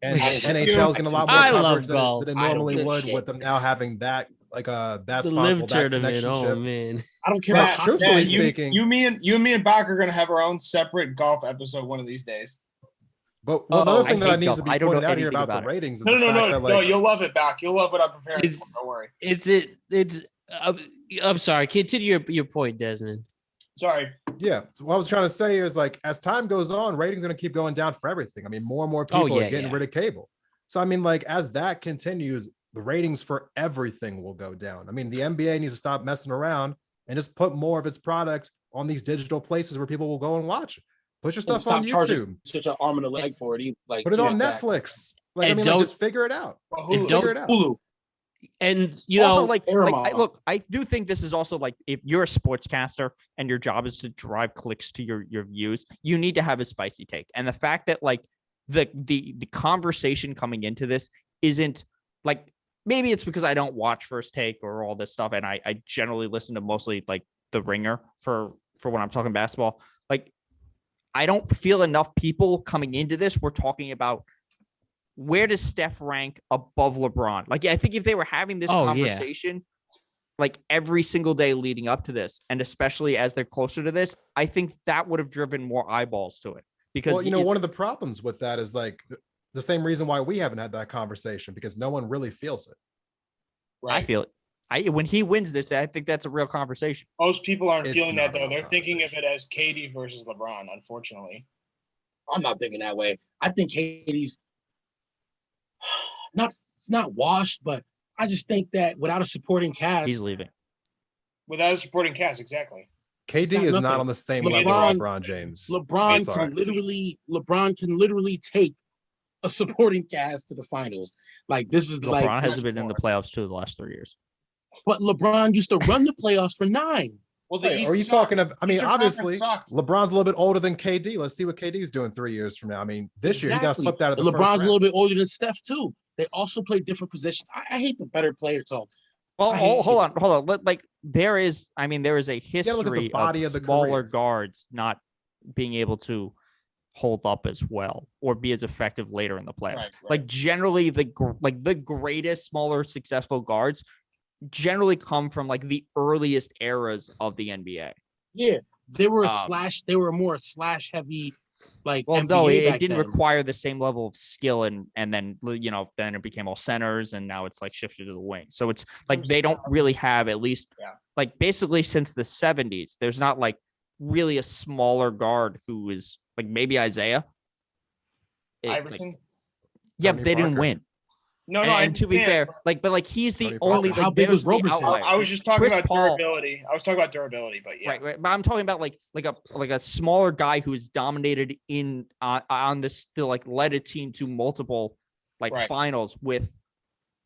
And NHL is getting a lot more coverage than it normally would with them now having that that live tournament. Oh man, I don't care about truthfully speaking. You, me and Bach are gonna have our own separate golf episode one of these days. But another thing that needs to be pointed out here about the ratings is no, you'll love it, Bach. You'll love what I'm preparing for. Don't worry. I'm sorry. Continue your point, Desmond. Sorry. Yeah. So what I was trying to say is like as time goes on, ratings are going to keep going down for everything. I mean, more and more people are getting rid of cable. So I mean, like as that continues, the ratings for everything will go down. I mean, the NBA needs to stop messing around and just put more of its product on these digital places where people will go and watch it. Put your stuff on YouTube. Such an arm and a leg for it. Like put it on Netflix. Like, I mean, just figure it out. Figure it out. Hulu. And you know, look, I do think this is also like if you're a sportscaster and your job is to drive clicks to your views, you need to have a spicy take. And the fact that like the conversation coming into this isn't like maybe it's because I don't watch First Take or all this stuff, and I generally listen to mostly like The Ringer for when I'm talking basketball. Like I don't feel enough people coming into this. We're talking about where does Steph rank above LeBron? Like, I think if they were having this conversation, like every single day leading up to this, and especially as they're closer to this, I think that would have driven more eyeballs to it. Because one of the problems with that is like the same reason why we haven't had that conversation, because no one really feels it. Right. I feel it. When he wins this, I think that's a real conversation. Most people aren't feeling that though. They're thinking of it as KD versus LeBron, unfortunately. I'm not thinking that way. I think KD's not washed, but I just think that without a supporting cast, he's leaving. Without a supporting cast, exactly. KD is not on the same level as LeBron James. LeBron can literally take a supporting cast to the finals. Like this is LeBron hasn't been in the playoffs the last 3 years. But LeBron used to run the playoffs for 9. Well, are you talking about? I mean, obviously, LeBron's a little bit older than KD. Let's see what KD's doing 3 years from now. I mean, this year he got swept out of the LeBron's first round. a little bit older than Steph too. They also play different positions. I hate the better player talk. Well, hold on. Like there is a history of smaller guards not being able to hold up as well or be as effective later in the playoffs. Right. Like generally, the greatest smaller successful guards generally come from like the earliest eras of the NBA. Yeah, they were they were more slash heavy. Like, well, no, it didn't require the same level of skill, and then then it became all centers, and now it's like shifted to the wing. So it's like they don't really have, at least like basically since the 70s, there's not like really a smaller guard who is like maybe Isaiah. Iverson. But they didn't win. No, and to be fair, but he's the only. How big was Roberson? I was just talking about durability. I was talking about durability, but yeah, right. But I'm talking about like a smaller guy who's dominated in on this still like led a team to multiple finals with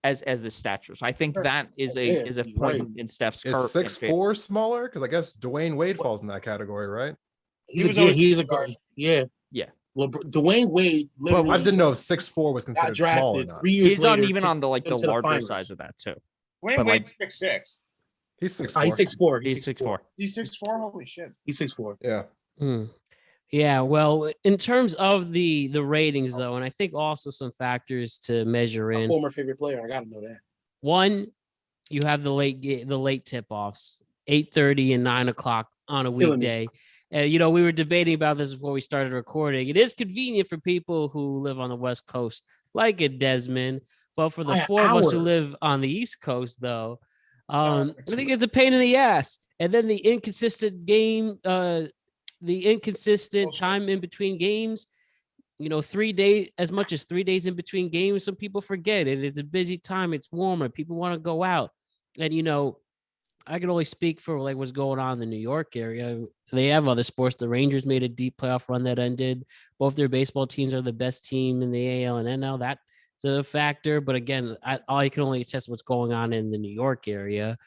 as the stature. So I think that is a point in Steph's curve. Is 6'4" smaller? Because I guess Dwayne Wade falls in that category, right? He's a guard. Yeah. Dwayne Wade. I just didn't know if 6'4" was considered small or not. 3 years he's not even on the larger size of that too. Dwayne Wade's 6'6". He's 6'4". He's 6'4". He's 6'4". He's 6'4". Holy shit. He's 6'4". Yeah. Yeah. Well, in terms of the ratings though, and I think also some factors to measure in. Former favorite player. I got to know that. One, you have the late tip offs, 8:30 and 9 o'clock on a weekday. And, we were debating about this before we started recording. It is convenient for people who live on the West Coast, like a Desmond. But for the four of us who live on the East Coast, though, I think it's a pain in the ass. And then the inconsistent time in between games, 3 days, as much as 3 days in between games, some people forget it. It's a busy time. It's warmer. People want to go out. And, I can only speak for like what's going on in the New York area. They have other sports. The Rangers made a deep playoff run that ended. Both their baseball teams are the best team in the AL and NL. That a factor. But again, I can only attest what's going on in the New York area.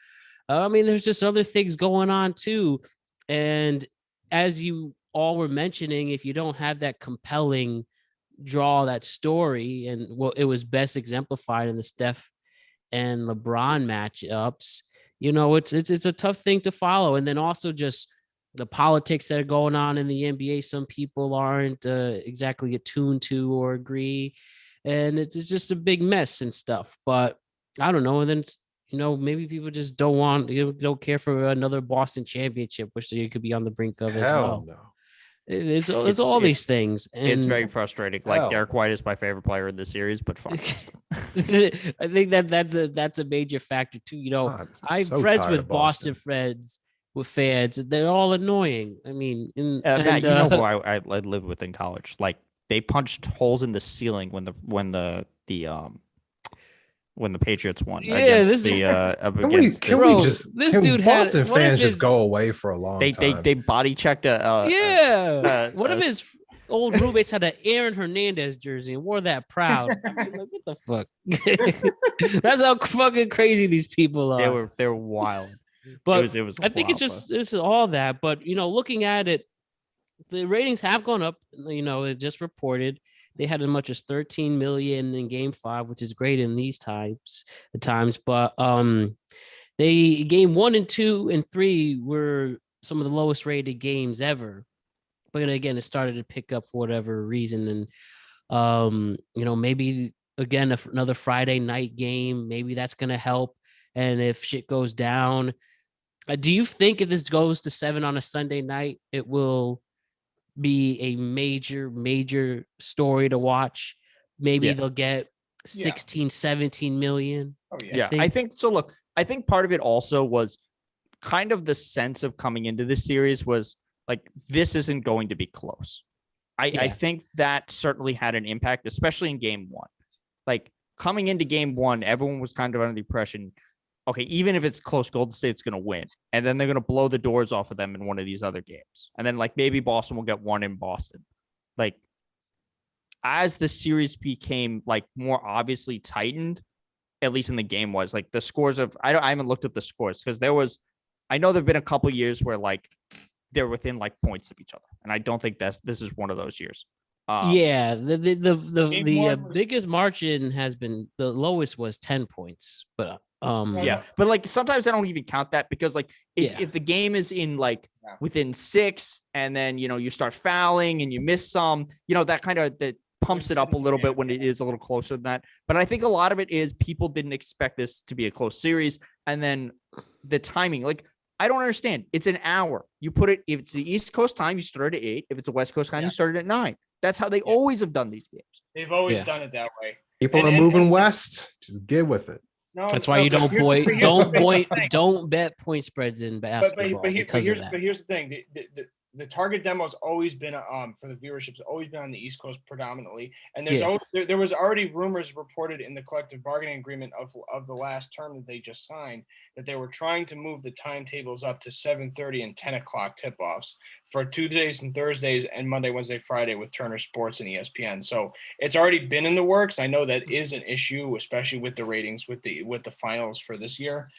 I mean, there's just other things going on too. And as you all were mentioning, if you don't have that compelling draw, that story, and it was best exemplified in the Steph and LeBron matchups, it's a tough thing to follow. And then also just the politics that are going on in the NBA, some people aren't exactly attuned to or agree. And it's just a big mess and stuff. But I don't know. And then, maybe people just don't care for another Boston championship, which they could be on the brink of as well. No. It's all these things. And it's very frustrating. Like Derek White is my favorite player in the series, but fine. I think that's a major factor too. I'm friends with Boston friends with fans. They're all annoying. I mean, Matt, you know who I lived with in college. Like they punched holes in the ceiling when the Patriots won. Yeah, against this dude Boston fans just go away for a long time. They body checked one of his old roommates had an Aaron Hernandez jersey and wore that proud. Like, what the fuck? That's how fucking crazy these people are. They were wild. But it was I think it's all that. But looking at it, the ratings have gone up. It just reported they had as much as 13 million in Game 5, which is great in these times. But they Game 1 and 2 and 3 were some of the lowest rated games ever. But again, it started to pick up for whatever reason, and maybe again another Friday night game, maybe that's going to help. And if shit goes down, do you think if this goes to 7 on a Sunday night, it will be a major story to watch? Maybe they'll get 16, 17 million. Oh yeah. I think so. Look, I think part of it also was kind of the sense of coming into this series was like, this isn't going to be close. I think that certainly had an impact, especially in Game 1. Like coming into Game 1, everyone was kind of under the impression, okay, even if it's close, Golden State's going to win. And then they're going to blow the doors off of them in one of these other games. And then like maybe Boston will get one in Boston. Like as the series became like more obviously tightened, at least in the game was like the scores of, I haven't looked at the scores because I know there've been a couple years where like they're within like points of each other. And I don't think this is one of those years. The biggest margin has been, the lowest was 10 points, but but like sometimes I don't even count that because like if the game is in like within 6 and then you start fouling and you miss some, that kind of that pumps it up a little bit when it is a little closer than that. But I think a lot of it is people didn't expect this to be a close series, and then the timing, like I don't understand. It's an hour. You put it, if it's the East Coast time, you start at 8. If it's a West Coast time, you start at 9. That's how they always have done these games. They've always done it that way. People are moving west. Just get with it. No, that's why you don't bet point spreads in basketball. But here's the thing: the target demo has always been for the viewership's always been on the East Coast predominantly, and there was already rumors reported in the collective bargaining agreement of the last term that they just signed that they were trying to move the timetables up to 7:30 and 10 o'clock tip-offs for Tuesdays and Thursdays and Monday, Wednesday, Friday with Turner Sports and ESPN. So it's already been in the works. I know that is an issue, especially with the ratings with the finals for this year.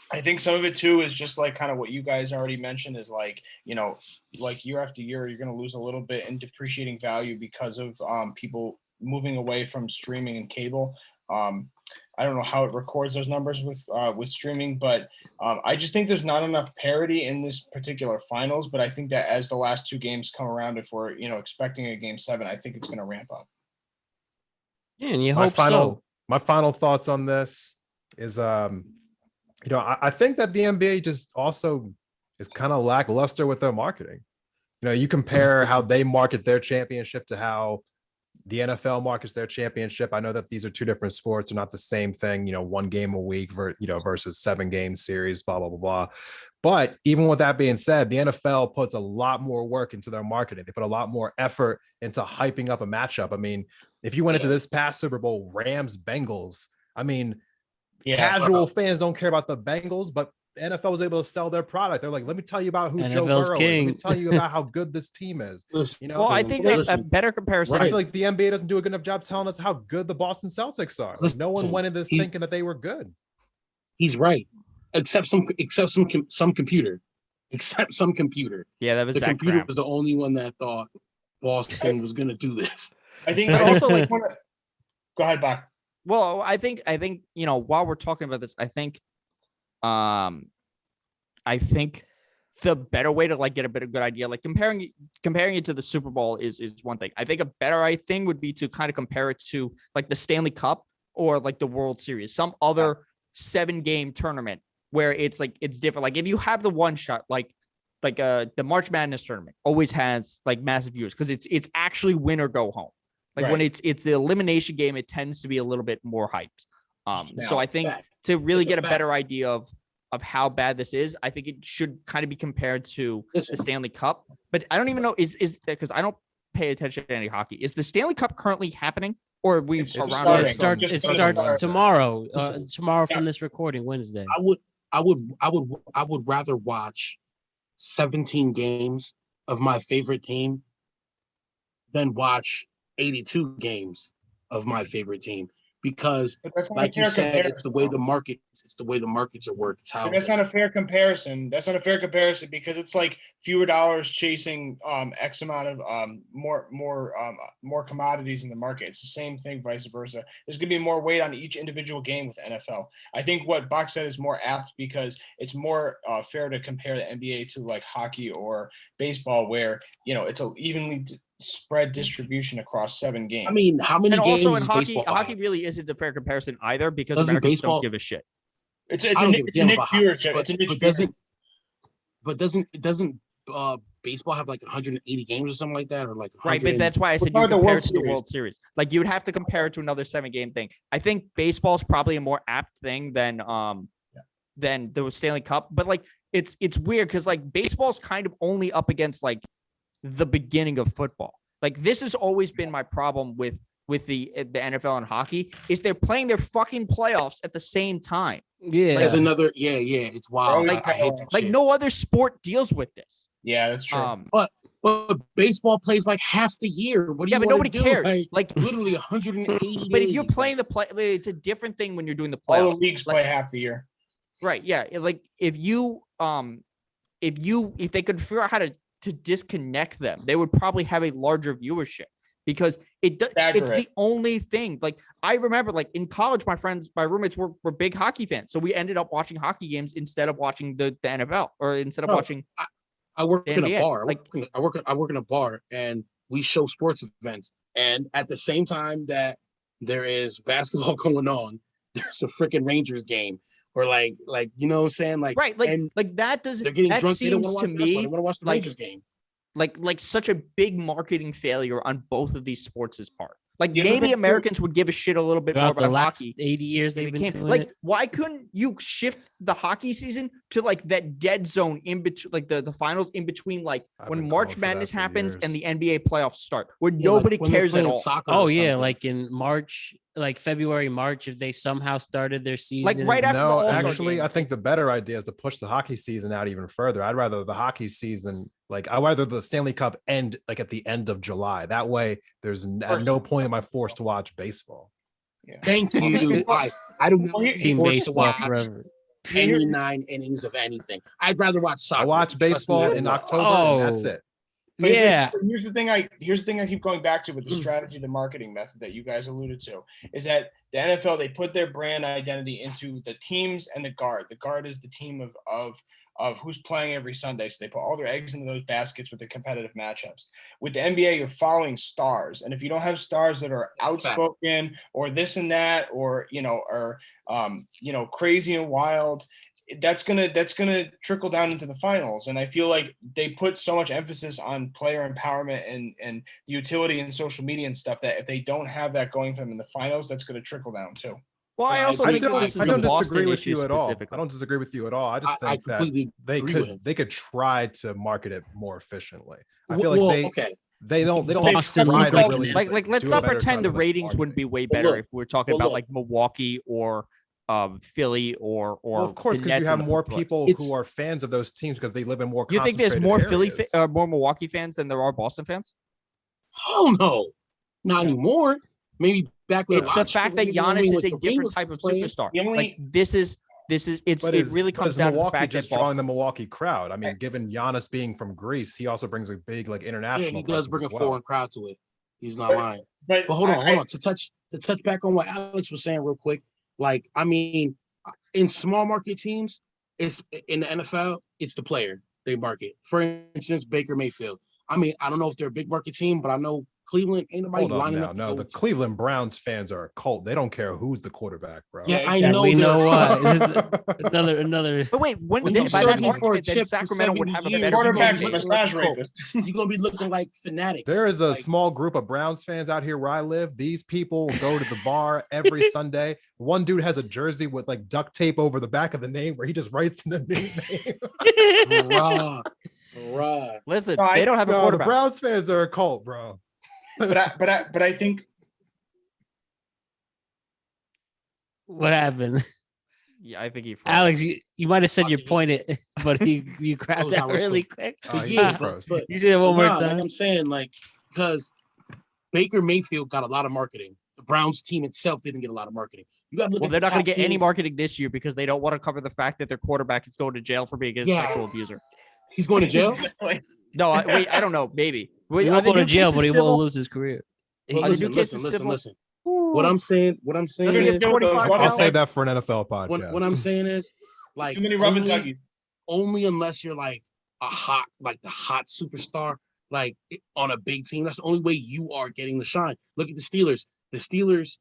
I think some of it too is just like kind of what you guys already mentioned is like, like year after year, you're going to lose a little bit in depreciating value because of people moving away from streaming and cable. I don't know how it records those numbers with streaming, but I just think there's not enough parity in this particular finals. But I think that as the last 2 games come around, if we're, expecting a Game 7, I think it's going to ramp up. Yeah, and you hope so. My final thoughts on this is, I think that the NBA just also is kind of lackluster with their marketing. You compare how they market their championship to how the NFL markets their championship. I know that these are 2 different sports. They're not the same thing, 1 game a week versus 7-game series, blah, blah, blah, blah. But even with that being said, the NFL puts a lot more work into their marketing. They put a lot more effort into hyping up a matchup. I mean, if you went into this past Super Bowl, Rams, Bengals, I mean, casual fans don't care about the Bengals, but NFL was able to sell their product. They're like, let me tell you about who Joe NFL's Burrow is. king. Let me tell you about how good this team is. Listen, You know, Well, I think a better comparison. I feel like the NBA doesn't do a good enough job telling us how good the Boston Celtics are. Like, no one went into this thinking that they were good. He's right, except some computer. Except some computer. Yeah, that was the Zach computer Graham. was the only one that thought Boston was going to do this. I think. But also, like, go ahead, Bach. Well, I think while we're talking about this, I think the better way to like get a bit of good idea, like comparing it to the Super Bowl is one thing. I think a better thing would be to kind of compare it to like the Stanley Cup or like the World Series, some other 7-game tournament where it's like it's different. Like if you have the one shot, like the March Madness tournament always has like massive viewers because it's actually win or go home. Like when it's the elimination game, it tends to be a little bit more hyped. So I think to really get a better idea of how bad this is, I think it should kind of be compared to the Stanley Cup. But I don't even know is because I don't pay attention to any hockey. Is the Stanley Cup currently happening, or are we It's around? It starts tomorrow. Tomorrow from this recording, Wednesday. I would rather watch 17 games of my favorite team than watch 82 games of my favorite team, because like you said, it's the way the markets are worked. It's how that's not a fair comparison. That's not a fair comparison because it's like fewer dollars chasing X amount of more commodities in the market. It's the same thing, vice versa. There's going to be more weight on each individual game with NFL. I think what Bach said is more apt because it's more fair to compare the NBA to like hockey or baseball, where it's a evenly spread distribution across 7 games. I mean, how many games also in baseball hockey really isn't a fair comparison either because doesn't Americans baseball don't give a shit. It's a niche viewership. But doesn't baseball have like 180 games or something like that, or like right? But that's why I said you compare it to the World Series. Like you would have to compare it to another 7-game thing. I think baseball is probably a more apt thing than the Stanley Cup. But like it's weird because like baseball's kind of only up against like the beginning of football. Like this has always been my problem with the NFL and hockey is they're playing their fucking playoffs at the same time. Yeah, there's another. It's wild. Like, I hate that like shit. No other sport deals with this. Yeah, that's true. But baseball plays like half the year. What do you but nobody do? cares. Like literally 180. But if you're playing it's a different thing when you're doing the playoffs. All the leagues play half the year. Right. Yeah. Like if they could figure out how to disconnect them, they would probably have a larger viewership because it's the only thing. Like I remember like in college, my roommates were big hockey fans. So we ended up watching hockey games instead of watching the NFL or instead of watching. I work in NBA. a bar. I work in a bar and we show sports events. And at the same time that there is basketball going on, there's a freaking Rangers game. Or like you know what I'm saying? Like right, like that does they're getting that drunk, seems to me they want to watch the Rangers game. Like such a big marketing failure on both of these sports' part. Like maybe Americans would give a shit a little bit more about hockey. 80 years they've been doing like it. Why couldn't you shift the hockey season to like that dead zone in between, like the finals in between, like when March Madness happens and the NBA playoffs start, where nobody cares at all. Oh yeah, like in March, like February, March, if they somehow started their season. Like right after the All-Star game. I think the better idea is to push the hockey season out even further. I'd rather the hockey season, I'd rather the Stanley Cup end like at the end of July. That way, there's at no point am I forced to watch baseball. Yeah. Thank you. I don't know. Team baseball forever. Any 9 innings of anything. I'd rather watch soccer. I watch baseball in October, and that's it. But yeah. Here's the thing I keep going back to with the strategy, the marketing method that you guys alluded to, is that the NFL, they put their brand identity into the teams and the guard. The guard is the team of who's playing every Sunday. So they put all their eggs into those baskets with the competitive matchups. With the NBA, you're following stars. And if you don't have stars that are outspoken or this and that, or, crazy and wild, that's gonna trickle down into the finals. And I feel like they put so much emphasis on player empowerment and the utility and social media and stuff that if they don't have that going for them in the finals, that's gonna trickle down too. Well, I also think this is a Boston issue specifically. I don't disagree with you at all. I just think that they could try to market it more efficiently. I feel like they don't try to really like let's not pretend the ratings wouldn't be way better if we're talking about like Milwaukee or Philly or Well, of course, the because you Nets have and the more Brooklyn. people who are fans of those teams because they live in more. You think there's more areas. more Milwaukee fans than there are Boston fans? Oh no, not anymore. Maybe back when It's the fact that Giannis is a different type of superstar. Like this is it really comes down to the fact just that drawing the Milwaukee crowd. I mean, given Giannis being from Greece, he also brings a big like international. Yeah, he does bring a foreign crowd to it. He's not lying. But hold on. To touch back on what Alex was saying real quick. Like, I mean, in small market teams, it's in the NFL, it's the player they market. For instance, Baker Mayfield. I mean, I don't know if they're a big market team, but I know Cleveland ain't nobody lining up. No, the Cleveland Browns fans are a cult. They don't care who's the quarterback, bro. Yeah, I know. We know why. another. But wait, when you're by that searching for a argument, then chip Sacramento would have a better quarterback's team. a massage rapist. You're gonna be looking like fanatics. There is a small group of Browns fans out here where I live. These people go to the bar every Sunday. One dude has a jersey with like duct tape over the back of the name where he just writes in the new name. Right. Listen, they don't have a quarterback. The Browns fans are a cult, bro. But I think What happened? Yeah, I think he froze. Alex, you might have said your point, but you grabbed that really quick. But you said it one more time. Like I'm saying, like, because Baker Mayfield got a lot of marketing. The Browns team itself didn't get a lot of marketing. You got to look. Well, they're not going to get any marketing this year because they don't want to cover the fact that their quarterback is going to jail for being a sexual abuser. He's going to jail? No, I don't know. Maybe. He won't go to jail, but he won't lose his career. Listen. What I'm saying is, I'll save that for an NFL podcast. What I'm saying is, like, only unless you're like the hot superstar, like on a big team. That's the only way you are getting the shine. Look at the Steelers. The Steelers,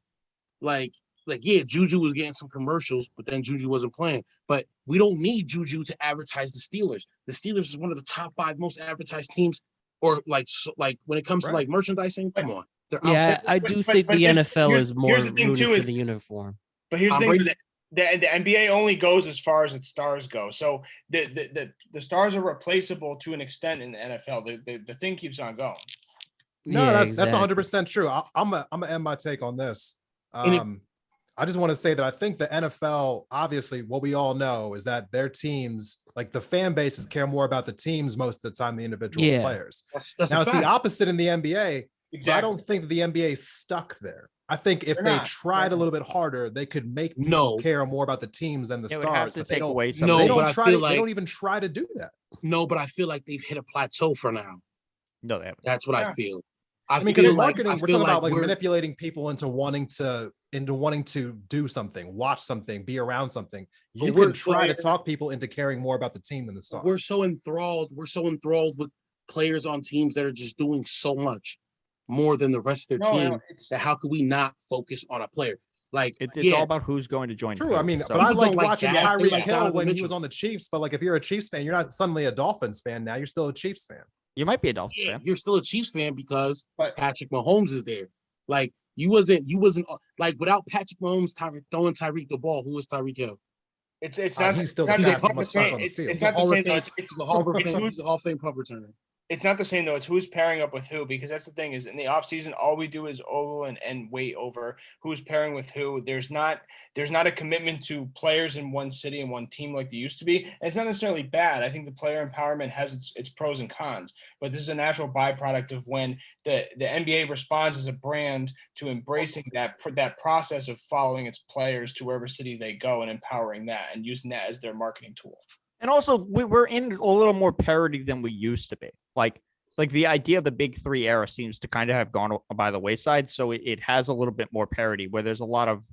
yeah, Juju was getting some commercials, but then Juju wasn't playing. But we don't need Juju to advertise the Steelers. The Steelers is one of the top 5 most advertised teams, or like when it comes to like merchandising. Come on. Yeah, I do think the NFL is more rooted for the uniform. But here's the thing: the NBA only goes as far as its stars go. So the stars are replaceable to an extent in the NFL. The thing keeps on going. No, that's 100% true. I'm gonna end my take on this. I just want to say that I think the NFL, obviously, what we all know is that their teams, like the fan bases, care more about the teams most of the time than the individual players. That's now it's the opposite in the NBA. Exactly. I don't think that the NBA is stuck there. I think if they tried a little bit harder, they could make people care more about the teams and the stars. But they don't. They don't even try to do that. No, but I feel like they've hit a plateau for now. No, they haven't. That's what I feel. I mean, because in marketing, we're talking about like manipulating people into wanting to do something, watch something, be around something. You can try to talk people into caring more about the team than the stars. We're so enthralled with players on teams that are just doing so much more than the rest of their team. That how could we not focus on a player? Like it's all about who's going to join. True, I mean, but I like watching Tyreek Hill when he was on the Chiefs. But like, if you're a Chiefs fan, you're not suddenly a Dolphins fan. Now you're still a Chiefs fan. You might be a Dolphins fan. You're still a Chiefs fan because Patrick Mahomes is there. Like you wasn't like without Patrick Mahomes throwing Tyreek the ball. Who was Tyreek Hill? It's not. He's still it's the not guy so much time on the field. It's not the same. He's a Hall of Fame punt returner. It's not the same though. It's who's pairing up with who, because that's the thing is in the offseason, all we do is ogle and wait over who's pairing with who. There's not a commitment to players in one city and one team like there used to be. And it's not necessarily bad. I think the player empowerment has its pros and cons, but this is a natural byproduct of when the NBA responds as a brand to embracing that process of following its players to wherever city they go and empowering that and using that as their marketing tool. And also, we're in a little more parity than we used to be. Like the idea of the big 3 era seems to kind of have gone by the wayside. So it has a little bit more parity where there's a lot of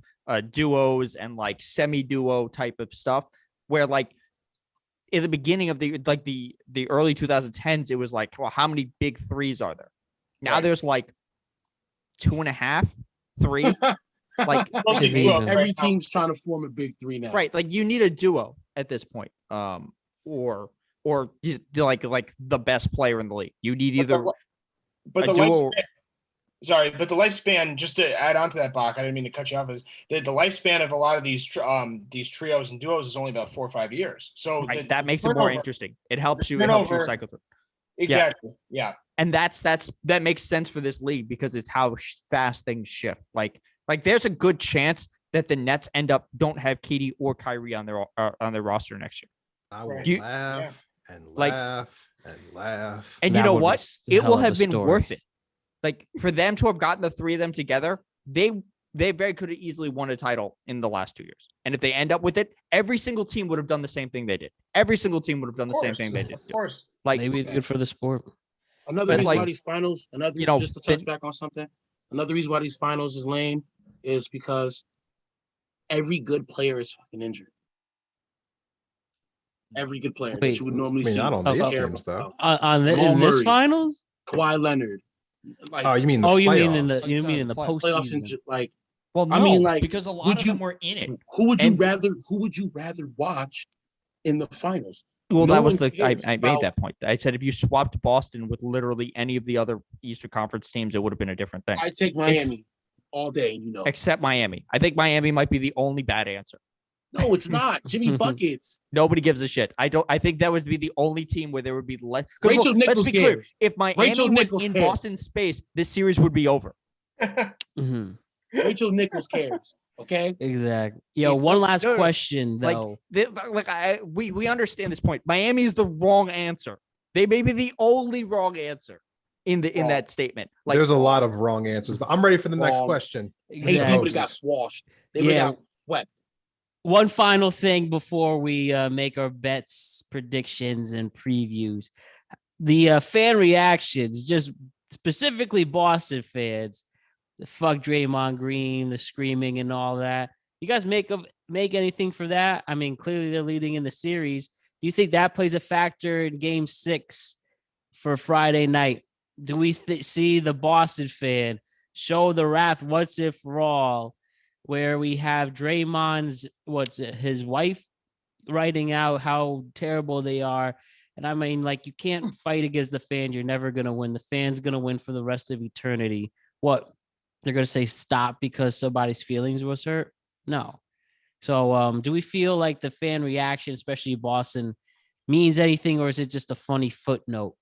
duos and like semi-duo type of stuff where like in the beginning of the early 2010s, it was like, well, how many big 3s are there? Now there's like 2.5, 3. Like every team's trying to form a big 3 now. Right. Like you need a duo at this point. Or like the best player in the league. You need either but the lifespan, just to add on to that, Bach, I didn't mean to cut you off, is the lifespan of a lot of these trios and duos is only about 4 or 5 years. So that makes it more interesting. It helps you cycle through. Exactly. Yeah. And that makes sense for this league because it's how fast things shift. Like there's a good chance that the Nets don't have KD or Kyrie on their roster next year. I will You- laugh and Like- laugh and laugh. And That you know would be what? a It hell will of a have been story. worth it. Like for them to have gotten the three of them together, they very could have easily won a title in the last 2 years. And if they end up with it, every single team would have done the same thing they did. Every single team would have done the same thing they did. Of course. Like Maybe it's good for the sport. Another But, reason like, why these finals, just to touch back on something, another reason why these finals is lame is because every good player is fucking injured. Every good player Wait, that you would normally I mean, see. not on Oh, these care teams about. though. In Jamal this Murray. finals? Kawhi Leonard. Like, Oh, you mean the Oh, playoffs? you mean in the playoffs postseason? and like, Well, no, I mean, like, because a lot would of you- them were in it. who would you And- rather watch in the finals? Well, No that was one cares I made about- that point. I said if you swapped Boston with literally any of the other Eastern Conference teams, it would have been a different thing. I take Miami all day, you know. Except Miami. I think Miami might be the only bad answer. No, it's not. Jimmy Buckets. Nobody gives a shit. I think that would be the only team where there would be less. 'Cause, Rachel let's Nichols be clear. cares. If Miami Rachel was Nichols in cares. Boston space, this series would be over. Mhm. Rachel Nichols cares. Okay. Exactly. Yo, It's- one last no, no, question like, though. We understand this point. Miami is the wrong answer. They may be the only wrong answer in Wrong. that statement. Like There's a lot of wrong answers, but I'm ready for the next Wrong. question. They Exactly. would have got swashed. They would have got swept. One final thing before we make our bets, predictions, and previews. The fan reactions, just specifically Boston fans, the fuck Draymond Green, the screaming and all that. You guys make anything for that? I mean, clearly they're leading in the series. Do you think that plays a factor in Game 6 for Friday night? Do we see the Boston fan show the wrath once and for all, where we have Draymond's his wife writing out how terrible they are? And I mean, like, you can't fight against the fans. You're never gonna win. The fans gonna win for the rest of eternity. What? They're gonna say stop because somebody's feelings was hurt? No. So do we feel like the fan reaction, especially Boston, means anything, or is it just a funny footnote?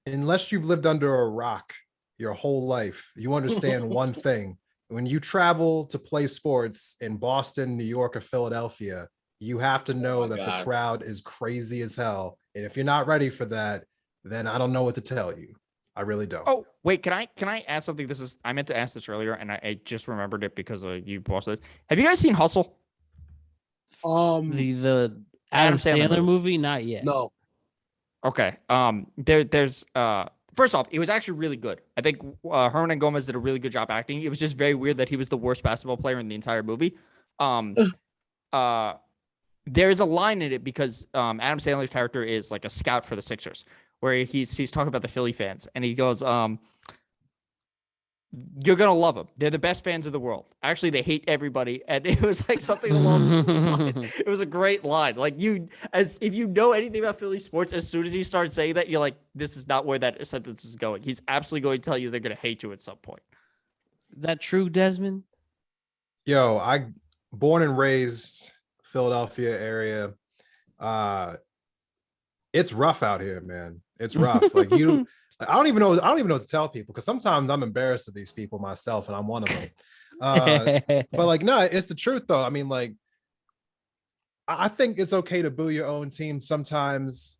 Unless you've lived under a rock your whole life, you understand one thing. When you travel to play sports in Boston, New York, or Philadelphia, you have to know my that God. the crowd is crazy as hell. And if you're not ready for that, then I don't know what to tell you. I really don't. Oh, wait, can I add something? I meant to ask this earlier and I just remembered it because you posted it. Have you guys seen Hustle? The Adam Sandler movie? Not yet. No. Okay. There's first off, it was actually really good. I think Hernan Gomez did a really good job acting. It was just very weird that he was the worst basketball player in the entire movie. There's a line in it because Adam Sandler's character is like a scout for the Sixers, where he's talking about the Philly fans, and he goes, "You're gonna love them. They're the best fans in the world. Actually, they hate everybody." And it was like something along those lines. It was a great line. Like if you know anything about Philly sports, as soon as he starts saying that, you're like, "This is not where that sentence is going." He's absolutely going to tell you they're gonna hate you at some point. Is that true, Desmond? Yo, I born and raised Philadelphia area. It's rough out here, man. It's rough. Like I don't even know what to tell people, because sometimes I'm embarrassed of these people myself, and I'm one of them. But like, no, it's the truth though. I mean, like, I think it's okay to boo your own team sometimes,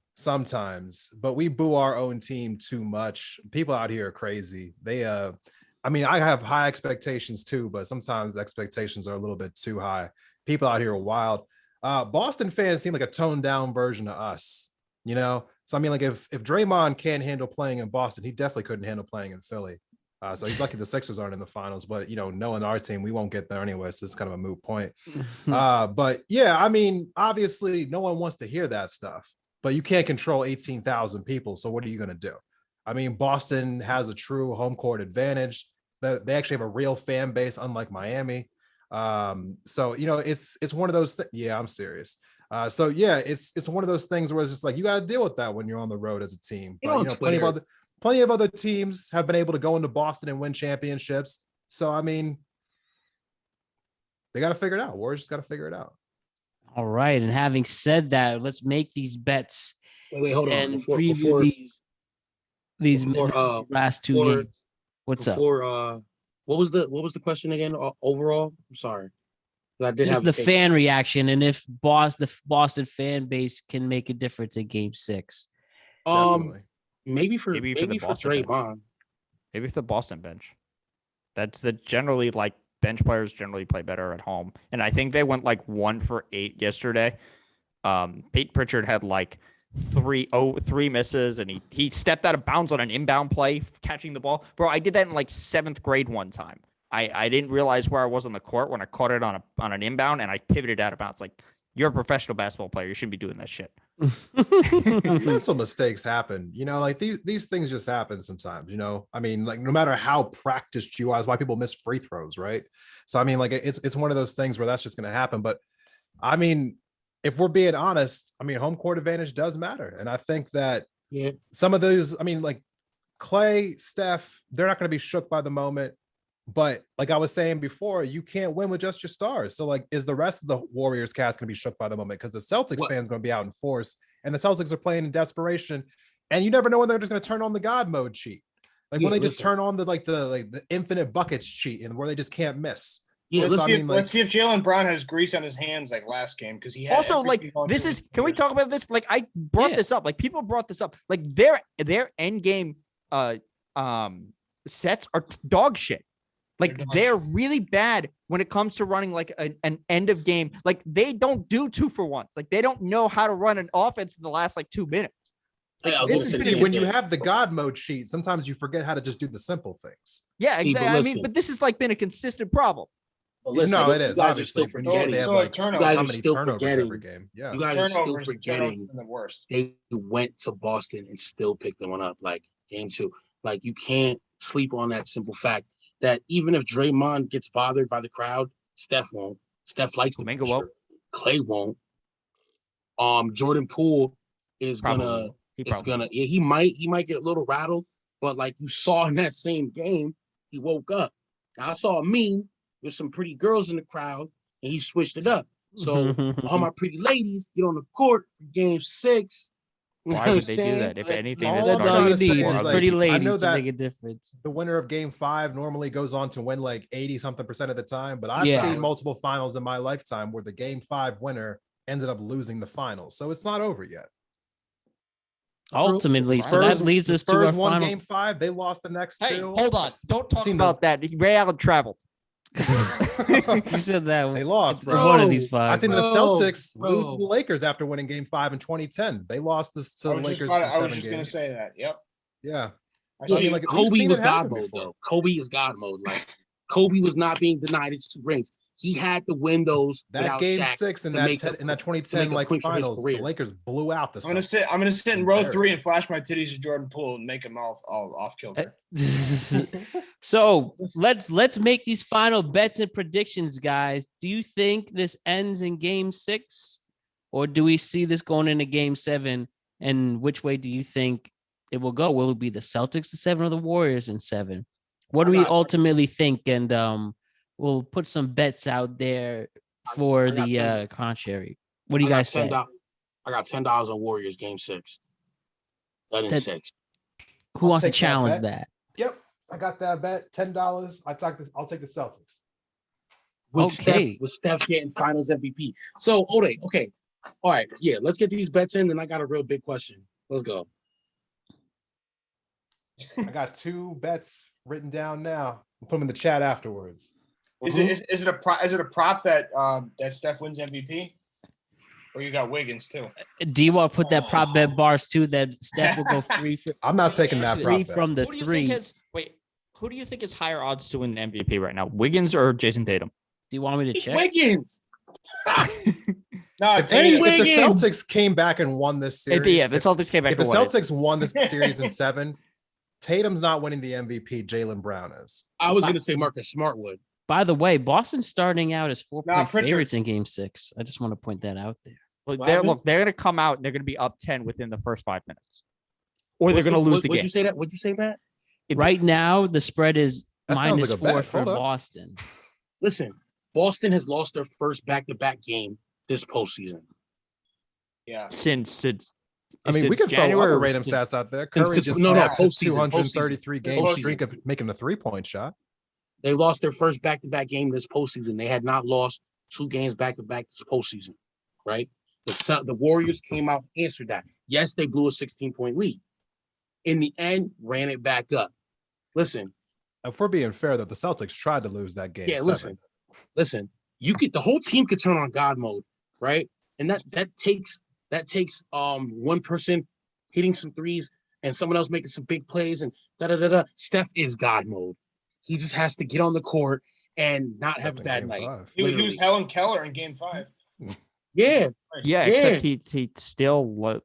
but we boo our own team too much. People out here are crazy. I mean, I have high expectations too, but sometimes expectations are a little bit too high. People out here are wild. Boston fans seem like a toned down version of us, you know? So I mean, like, if Draymond can't handle playing in Boston, he definitely couldn't handle playing in Philly. So he's lucky the Sixers aren't in the finals, but you know, knowing our team, we won't get there anyway. So it's kind of a moot point. But yeah, I mean, obviously no one wants to hear that stuff, but you can't control 18,000 people. So what are you going to do? I mean, Boston has a true home court advantage. They actually have a real fan base, unlike Miami. So, you know, it's one of those things. Yeah, I'm serious. So yeah, it's one of those things where it's just like, you got to deal with that when you're on the road as a team. But, you know, plenty of other teams have been able to go into Boston and win championships. So, I mean, they got to figure it out. Warriors just got to figure it out. All right. And having said that, let's make these bets Wait, hold on. and Before, preview these before, last two before- games. What's up? what was the question again? Overall, I'm sorry. I did Just have the fan reaction, and if the Boston fan base can make a difference in Game 6. Definitely. Maybe for Boston bench. Draymond. Maybe for the Boston bench. That's the generally like bench players generally play better at home, and I think they went like 1 for 8 yesterday. Pete Pritchard had like three misses, and he stepped out of bounds on an inbound play catching the ball. Bro, I did that in like 7th grade one time. I didn't realize where I was on the court when I caught it on an inbound, and I pivoted out of bounds. Like, you're a professional basketball player. You shouldn't be doing that shit. Mental mistakes happen. Like these things just happen sometimes. I mean, like no matter how practiced you are, that's why people miss free throws, right? So I mean, like it's one of those things where that's just going to happen. But I mean, if we're being honest, I mean, home court advantage does matter, and I think that some of those, I mean, like Clay, Steph, they're not going to be shook by the moment. But like I was saying before, you can't win with just your stars. So like, is the rest of the Warriors cast going to be shook by the moment? Because the Celtics fans going to be out in force, and the Celtics are playing in desperation, and you never know when they're just going to turn on the God mode cheat, like when they just turn on the infinite buckets cheat, and where they just can't miss. Yeah, let's see if Jaylen Brown has grease on his hands like last game, because he had also like this is. Can we talk about this? Like I brought this up. Like people brought this up. Like their end game sets are dog shit. Like they're really bad when it comes to running like an end of game. Like they don't do 2-for-1s. Like they don't know how to run an offense in the last like 2 minutes. When you have the God mode sheet, sometimes you forget how to just do the simple things. Yeah, exactly. I mean, but this has like been a consistent problem. Listen, no, it is. Obviously, when you say they have like how many turnovers every game. Yeah, you guys are still forgetting the worst. They went to Boston and still picked them up. Like game 2, like you can't sleep on that simple fact that even if Draymond gets bothered by the crowd, Steph won't. Steph likes the picture. Clay won't. Jordan Poole is gonna. He might get a little rattled, but like you saw in that same game, he woke up. Now I saw a meme with some pretty girls in the crowd, and he switched it up. So all my pretty ladies get on the court for Game 6. Why would they do that? If anything, that's all you need is pretty ladies to make a difference. The winner of Game 5 normally goes on to win like 80-something% of the time, but I've seen multiple finals in my lifetime where the Game 5 winner ended up losing the finals, so it's not over yet. Ultimately, so that leads us to our won final. Game 5. They lost the next 2. Hey, hold on! Don't talk about that. Ray Allen traveled. You said that they lost one of these 5. I seen the Celtics lose to the Lakers after winning Game 5 in 2010. They lost this to the Lakers. I was just gonna say that. Yep. Yeah. I mean, like Kobe was God mode though. Kobe is God mode. Like Kobe was not being denied his 2 rings. He had to win those. That Game 6 in that 2010 like finals, the Lakers blew out the Celtics. I'm gonna sit in row 3 and flash my titties to Jordan Poole and make him all off kilter. So let's make these final bets and predictions, guys. Do you think this ends in Game 6, or do we see this going into Game 7? And which way do you think it will go? Will it be the Celtics in 7 or the Warriors in 7? What do we ultimately think? And we'll put some bets out there for the contrary. What do you guys say? I got $10 on Warriors Game 6. That is 6. Who wants to challenge that? Yep, I got that bet. $10. I'll take the Celtics. With Steph getting Finals MVP. So, okay. All right, yeah, let's get these bets in. Then I got a real big question. Let's go. I got 2 bets written down now. We'll put them in the chat afterwards. Is it a prop that that Steph wins MVP? Or you got Wiggins too? Do you want to put that prop bet Barz too that Steph will go 3? I'm not taking that prop bet. From the 3. Who do you think is higher odds to win MVP right now? Wiggins or Jason Tatum? Do you want me to check? Wiggins. No, if the Celtics came back and won this series, the Celtics came back. If the Celtics won this series in 7, Tatum's not winning the MVP. Jaylen Brown is. I was going to say Marcus Smart would. By the way, Boston's starting out as 4-point favorites in Game 6. I just want to point that out there. Well, they're going to come out and they're going to be up 10 within the first 5 minutes, or they're going to lose the game. Would you say that? Would you say that? Right now, the spread is -4 for Boston. Listen, Boston has lost their first back-to-back game this postseason. Yeah. Since I mean, we can throw other random stats out there. Curry just snapped his 233 game streak of making a 3-point shot. They lost their first back-to-back game this postseason. They had not lost 2 games back to back this postseason, right? The Warriors came out, answered that. Yes, they blew a 16-point lead. In the end, ran it back up. Listen, if we're being fair, that the Celtics tried to lose that game. Yeah, listen. The whole team could turn on God mode, right? And that takes one person hitting some threes and someone else making some big plays and da. Steph is God mode. He just has to get on the court and not have a bad night. He was Helen Keller in Game 5. Yeah. Except he still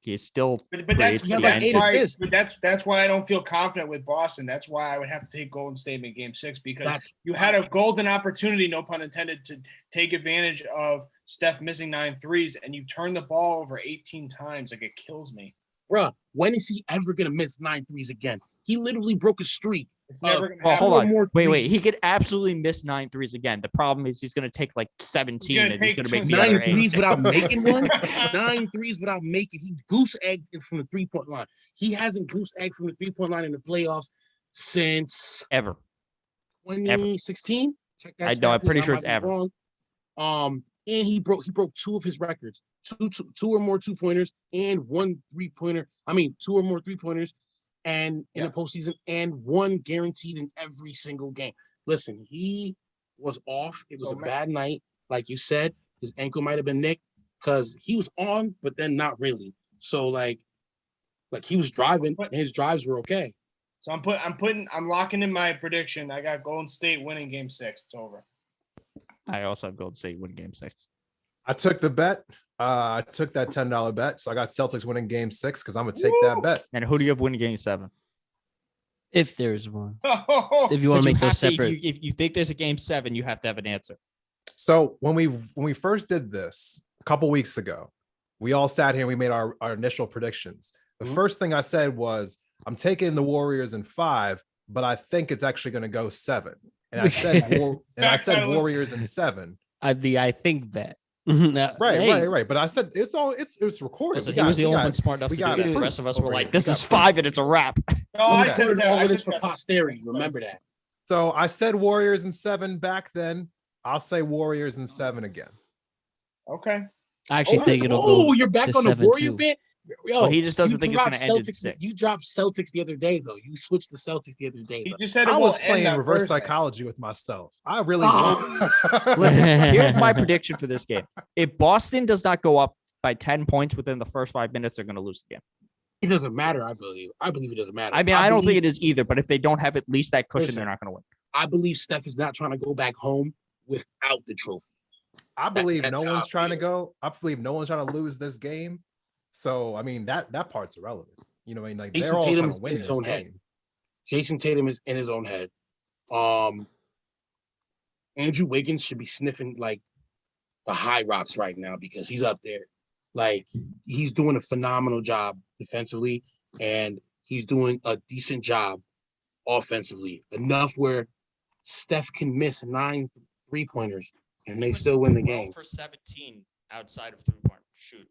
he's still. But that's why I don't feel confident with Boston. That's why I would have to take Golden State in Game 6 because you had a golden opportunity, no pun intended, to take advantage of Steph missing 9 threes, and you turn the ball over 18 times. Like, it kills me. Bruh, when is he ever gonna miss 9 threes again? He literally broke a streak. It's never gonna happen. Hold on. Wait. He could absolutely miss 9 threes again. The problem is he's going to take like 17 and he's going to make 9 threes without making one. 9 threes without making. He goose egged from the 3-point line. He hasn't goose egged from the 3-point line in the playoffs since ever 2016. Check that. I know. I'm pretty sure it's ever. Wrong. And he broke 2 of his records. Two or more 2-pointers and 1 3-pointer. 2 or more 3-pointers. And in the postseason, and 1 guaranteed in every single game. Listen, he was off. It was a bad night. Like you said, his ankle might have been nicked because he was on, but then not really. So like he was driving, and his drives were okay. So I'm locking in my prediction. I got Golden State winning Game 6. It's over. I also have Golden State winning Game 6. I took the bet. I took that $10 bet, so I got Celtics winning Game 6 because I'm gonna take that bet. And who do you have winning Game 7? If there's one, if you want to make those separate. If you think there's a Game 7, you have to have an answer. So when we first did this a couple weeks ago, we all sat here and we made our initial predictions. The first thing I said was, I'm taking the Warriors in 5, but I think it's actually going to go 7. And I said Warriors in 7. I think bet. Right. But I said it's recorded. Listen, he was the only one smart enough to do it. The rest of us were like, this is 5 and it's a wrap. No, I said all of this for posterity. Remember that. So I said Warriors in 7 back then. I'll say Warriors in 7 again. Okay. I actually think it'll go. Oh, you're back on the Warrior bit. Yo, he just doesn't think it's going to end in 6. You dropped Celtics the other day, though. You switched the Celtics the other day. He just said I was playing reverse psychology with myself. I really Listen, here's my prediction for this game. If Boston does not go up by 10 points within the first 5 minutes, they're going to lose the game. It doesn't matter, I believe. I believe it doesn't matter. I don't think it is either, but if they don't have at least that cushion, they're not going to win. I believe Steph is not trying to go back home without the trophy. I believe no one's trying to go. I believe no one's trying to lose this game. So that part's irrelevant. You know what I mean? Like, they're all trying to win this game. Jason Tatum is in his own head. Andrew Wiggins should be sniffing like the high rocks right now because he's up there. Like, he's doing a phenomenal job defensively, and he's doing a decent job offensively. Enough where Steph can miss 9 3-pointers and they still win the game. For 17 outside of 3-point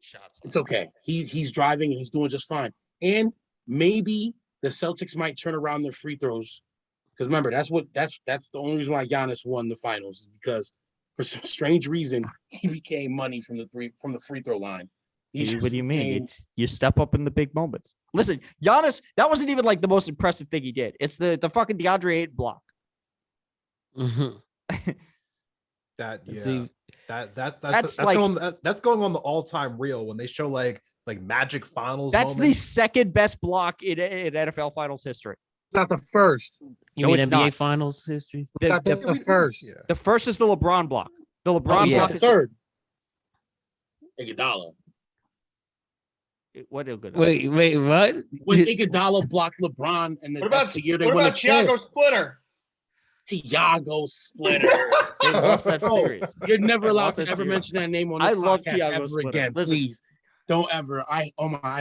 shots. It's okay. He's driving and he's doing just fine. And maybe the Celtics might turn around their free throws. Because remember, that's the only reason why Giannis won the finals, is because for some strange reason he became money from the free throw line. What do you mean? You step up in the big moments. Listen, Giannis, that wasn't even like the most impressive thing he did. It's the fucking DeAndre Ayton block. Mm-hmm. That's going on the all-time reel when they show like Magic Finals. That's the second best block in NFL Finals history. Not the first. You mean NBA not. Finals history? The first. Yeah. The first is the LeBron block. The LeBron block is third. Iguodala. Wait, what? When Iguodala blocked LeBron, and then that's the year they won the Thiago Splitter? Thiago Splitter. They lost that series. You're never allowed to ever mention that name on this podcast Thiago ever Splitter. again. Listen. Please don't ever. I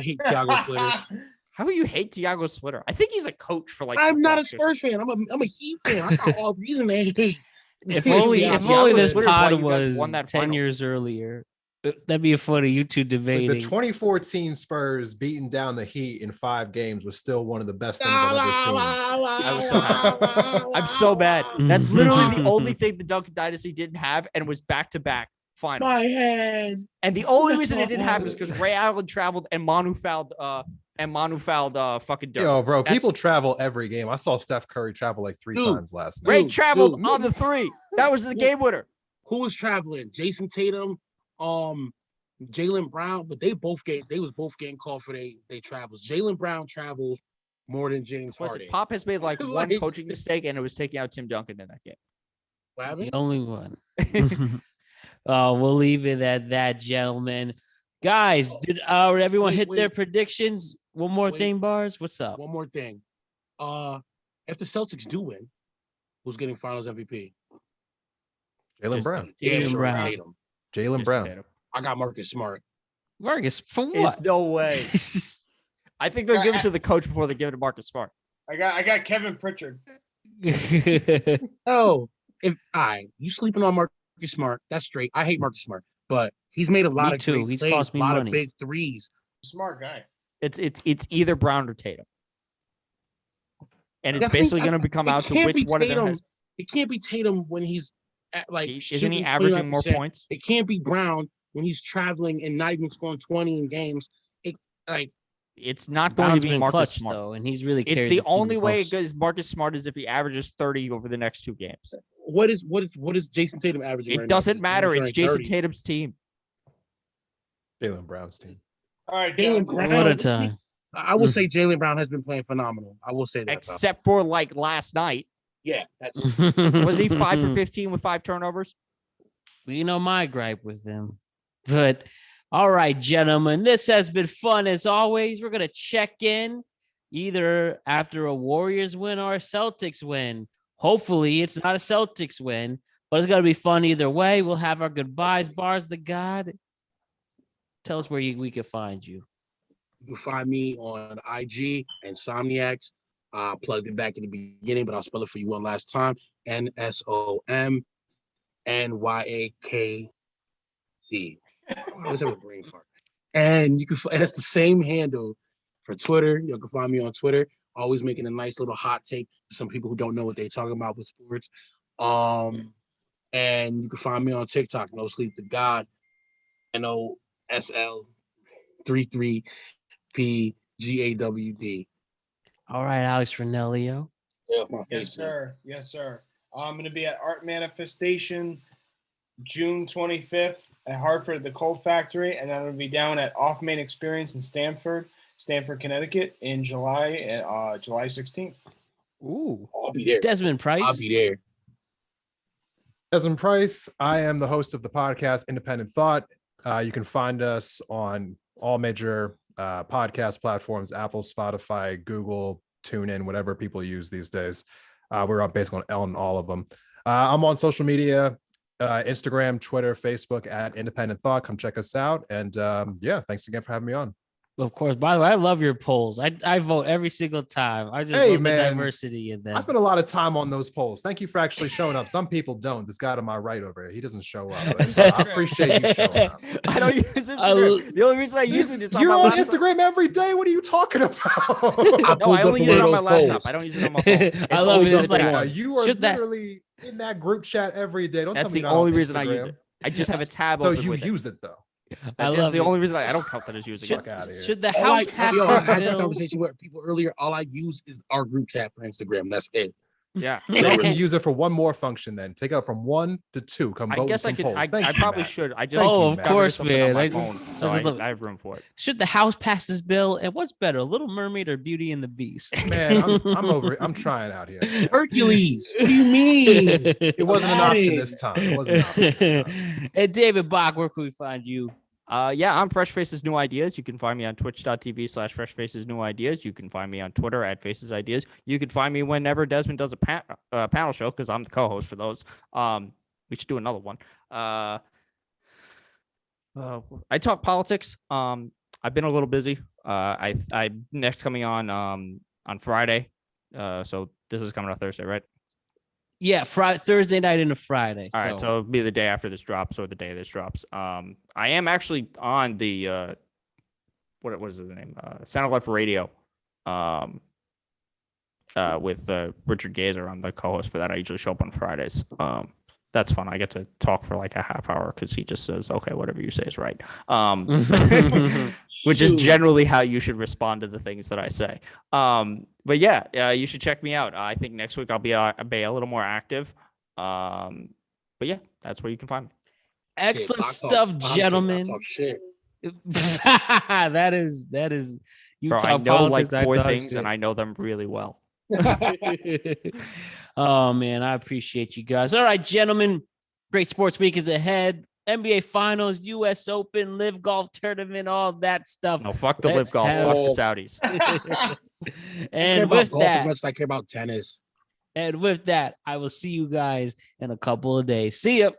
hate Thiago Splitter. How do you hate Thiago Splitter? I think he's a coach for like. I'm not a Spurs fan. I'm a Heat fan. I got all reason to hate. If only this pod was 10 years earlier. That'd be a funny you two Like debating. the 2014 Spurs beating down the Heat in 5 games was still one of the best things I've ever seen. I was so happy. I'm so bad. That's literally the only thing the Duncan Dynasty didn't have, and was back-to-back finals. My head. And the only reason it didn't happen is because Ray Allen traveled and Manu fouled fucking Dirk. Yo, bro, people travel every game. I saw Steph Curry travel like 3 times last night. Ray traveled on the 3. That was the game winner. Who was traveling? Jason Tatum, Jaylen Brown, but they was both getting called for they travels. Jaylen Brown travels more than James Harden. Pop has made like one coaching mistake, and it was taking out Tim Duncan in that game. What happened? The only one. We'll leave it at that, gentlemen. Guys, did everyone hit their predictions? One more thing, Barz. What's up? One more thing. If the Celtics do win, who's getting Finals MVP? Jaylen Brown. Jaylen Brown. Tatum. Jaylen Brown. I got Marcus Smart. Marcus, for what? There's no way. I think they'll give it to the coach before they give it to Marcus Smart. I got Kevin Pritchard. Oh, you sleeping on Marcus Smart? That's straight. I hate Marcus Smart, but he's made a lot of great He's plays, cost me a lot money. of big threes. Smart guy. It's either Brown or Tatum, and it's Definitely, basically going to become out to which one of them. It can't be Tatum when he's at Isn't he averaging more points? It can't be Brown when he's traveling and not even scoring 20 in games. It's not going Brown's to be been Marcus clutch, Smart. though, and he's really. It's the only way it goes Marcus Smart is if he averages 30 over the next 2 games. What is Jason Tatum averaging? It doesn't matter. It's Jason Tatum's team. Jaylen Brown's team. All right, Jaylen Brown. What a time. I will say Jaylen Brown has been playing phenomenal. I will say that. Except for like last night. Yeah, that's Was he 5 for 15 with 5 turnovers? You know my gripe with him. But all right, gentlemen, this has been fun as always. We're gonna check in either after a Warriors win or a Celtics win. Hopefully, it's not a Celtics win, but it's gonna be fun either way. We'll have our goodbyes. Barz Tha God, tell us where we can find you. You can find me on IG, Insomniacs. I plugged it back in the beginning, but I'll spell it for you one last time. NSOMNYAKZ. What's that brain fart? And and it's the same handle for Twitter. You can find me on Twitter. Always making a nice little hot take to some people who don't know what they're talking about with sports. And you can find me on TikTok. No Sleep to God. NOSL33PGAWD. All right, Alex Rannielio. Yes, sir. Yes, sir. I'm going to be at Art Manifestation June 25th at Hartford at the Cold Factory, and then I'm going to be down at Off Main Experience in Stamford, Connecticut in July 16th. Ooh, I'll be there. Desmond Price. I'll be there. Desmond Price. I am the host of the podcast Independent Thought. You can find us on all major podcast platforms: Apple, Spotify, Google, TuneIn, whatever people use these days. We're basically on all of them. I'm on social media, Instagram, Twitter, Facebook at Independent Thought. Come check us out. And thanks again for having me on. Of course. By the way, I love your polls. I vote every single time. I just love the diversity in them. I spent a lot of time on those polls. Thank you for actually showing up. Some people don't. This guy to my right over here, he doesn't show up. So I appreciate you showing up. I don't use Instagram. The only reason I use it is You're on my on laptop. Instagram every day. What are you talking about? No, I only use it on my laptop. I don't use it on my phone. I love it. It's like, you are literally in that group chat every day. Don't That's tell me the you're not only on reason I use Instagram. it. I just have a tab So open you with use it though. That's the only reason I don't count that as using Fuck it. out of here. Should the I house pass had this bill? conversation with people earlier. All I use is our group chat for Instagram. That's it. Yeah. So you can use it for one more function then. Take it up from 1 to 2. Come vote I guess with I some could. polls. I Thank you, probably Matt. should. I just Oh, of covered course, something on man. my I phone, just- so I just- I have room for it. Should the house pass this bill? And what's better, Little Mermaid or Beauty and the Beast? Man, I'm over it. I'm trying out here. Hercules. What do you mean? It wasn't an option this time. It wasn't an option this time. And David Bach, where can we find you? I'm Fresh Faces New Ideas. You can find me on twitch.tv/Fresh Faces New Ideas. You can find me on Twitter at Faces Ideas. You can find me whenever Desmond does a panel show because I'm the co-host for those. We should do another one. I talk politics. I've been a little busy. I next coming on Friday. So this is coming on Thursday, right? Yeah, Thursday night into Friday. All right, so it'll be the day after this drops or the day this drops. I am actually on the what was the name? Center Left Radio. With Richard Gazer on the co-host for that. I usually show up on Fridays. That's fun. I get to talk for like a half hour because he just says, okay, whatever you say is right. Which is generally how you should respond to the things that I say. But yeah, you should check me out. I think next week I'll be a little more active. But yeah, that's where you can find me. Excellent stuff, gentlemen. Talk shit. that is you Bro, talk I know politics, like 4 I talk things shit. and I know them really well. Oh man, I appreciate you guys. All right, gentlemen, great sports week is ahead. NBA Finals, U.S. Open, Live Golf Tournament, all that stuff. No, fuck the Live Golf, fuck the Saudis. And with golf that, as much as I care about tennis. and with that, I will see you guys in a couple of days. See ya.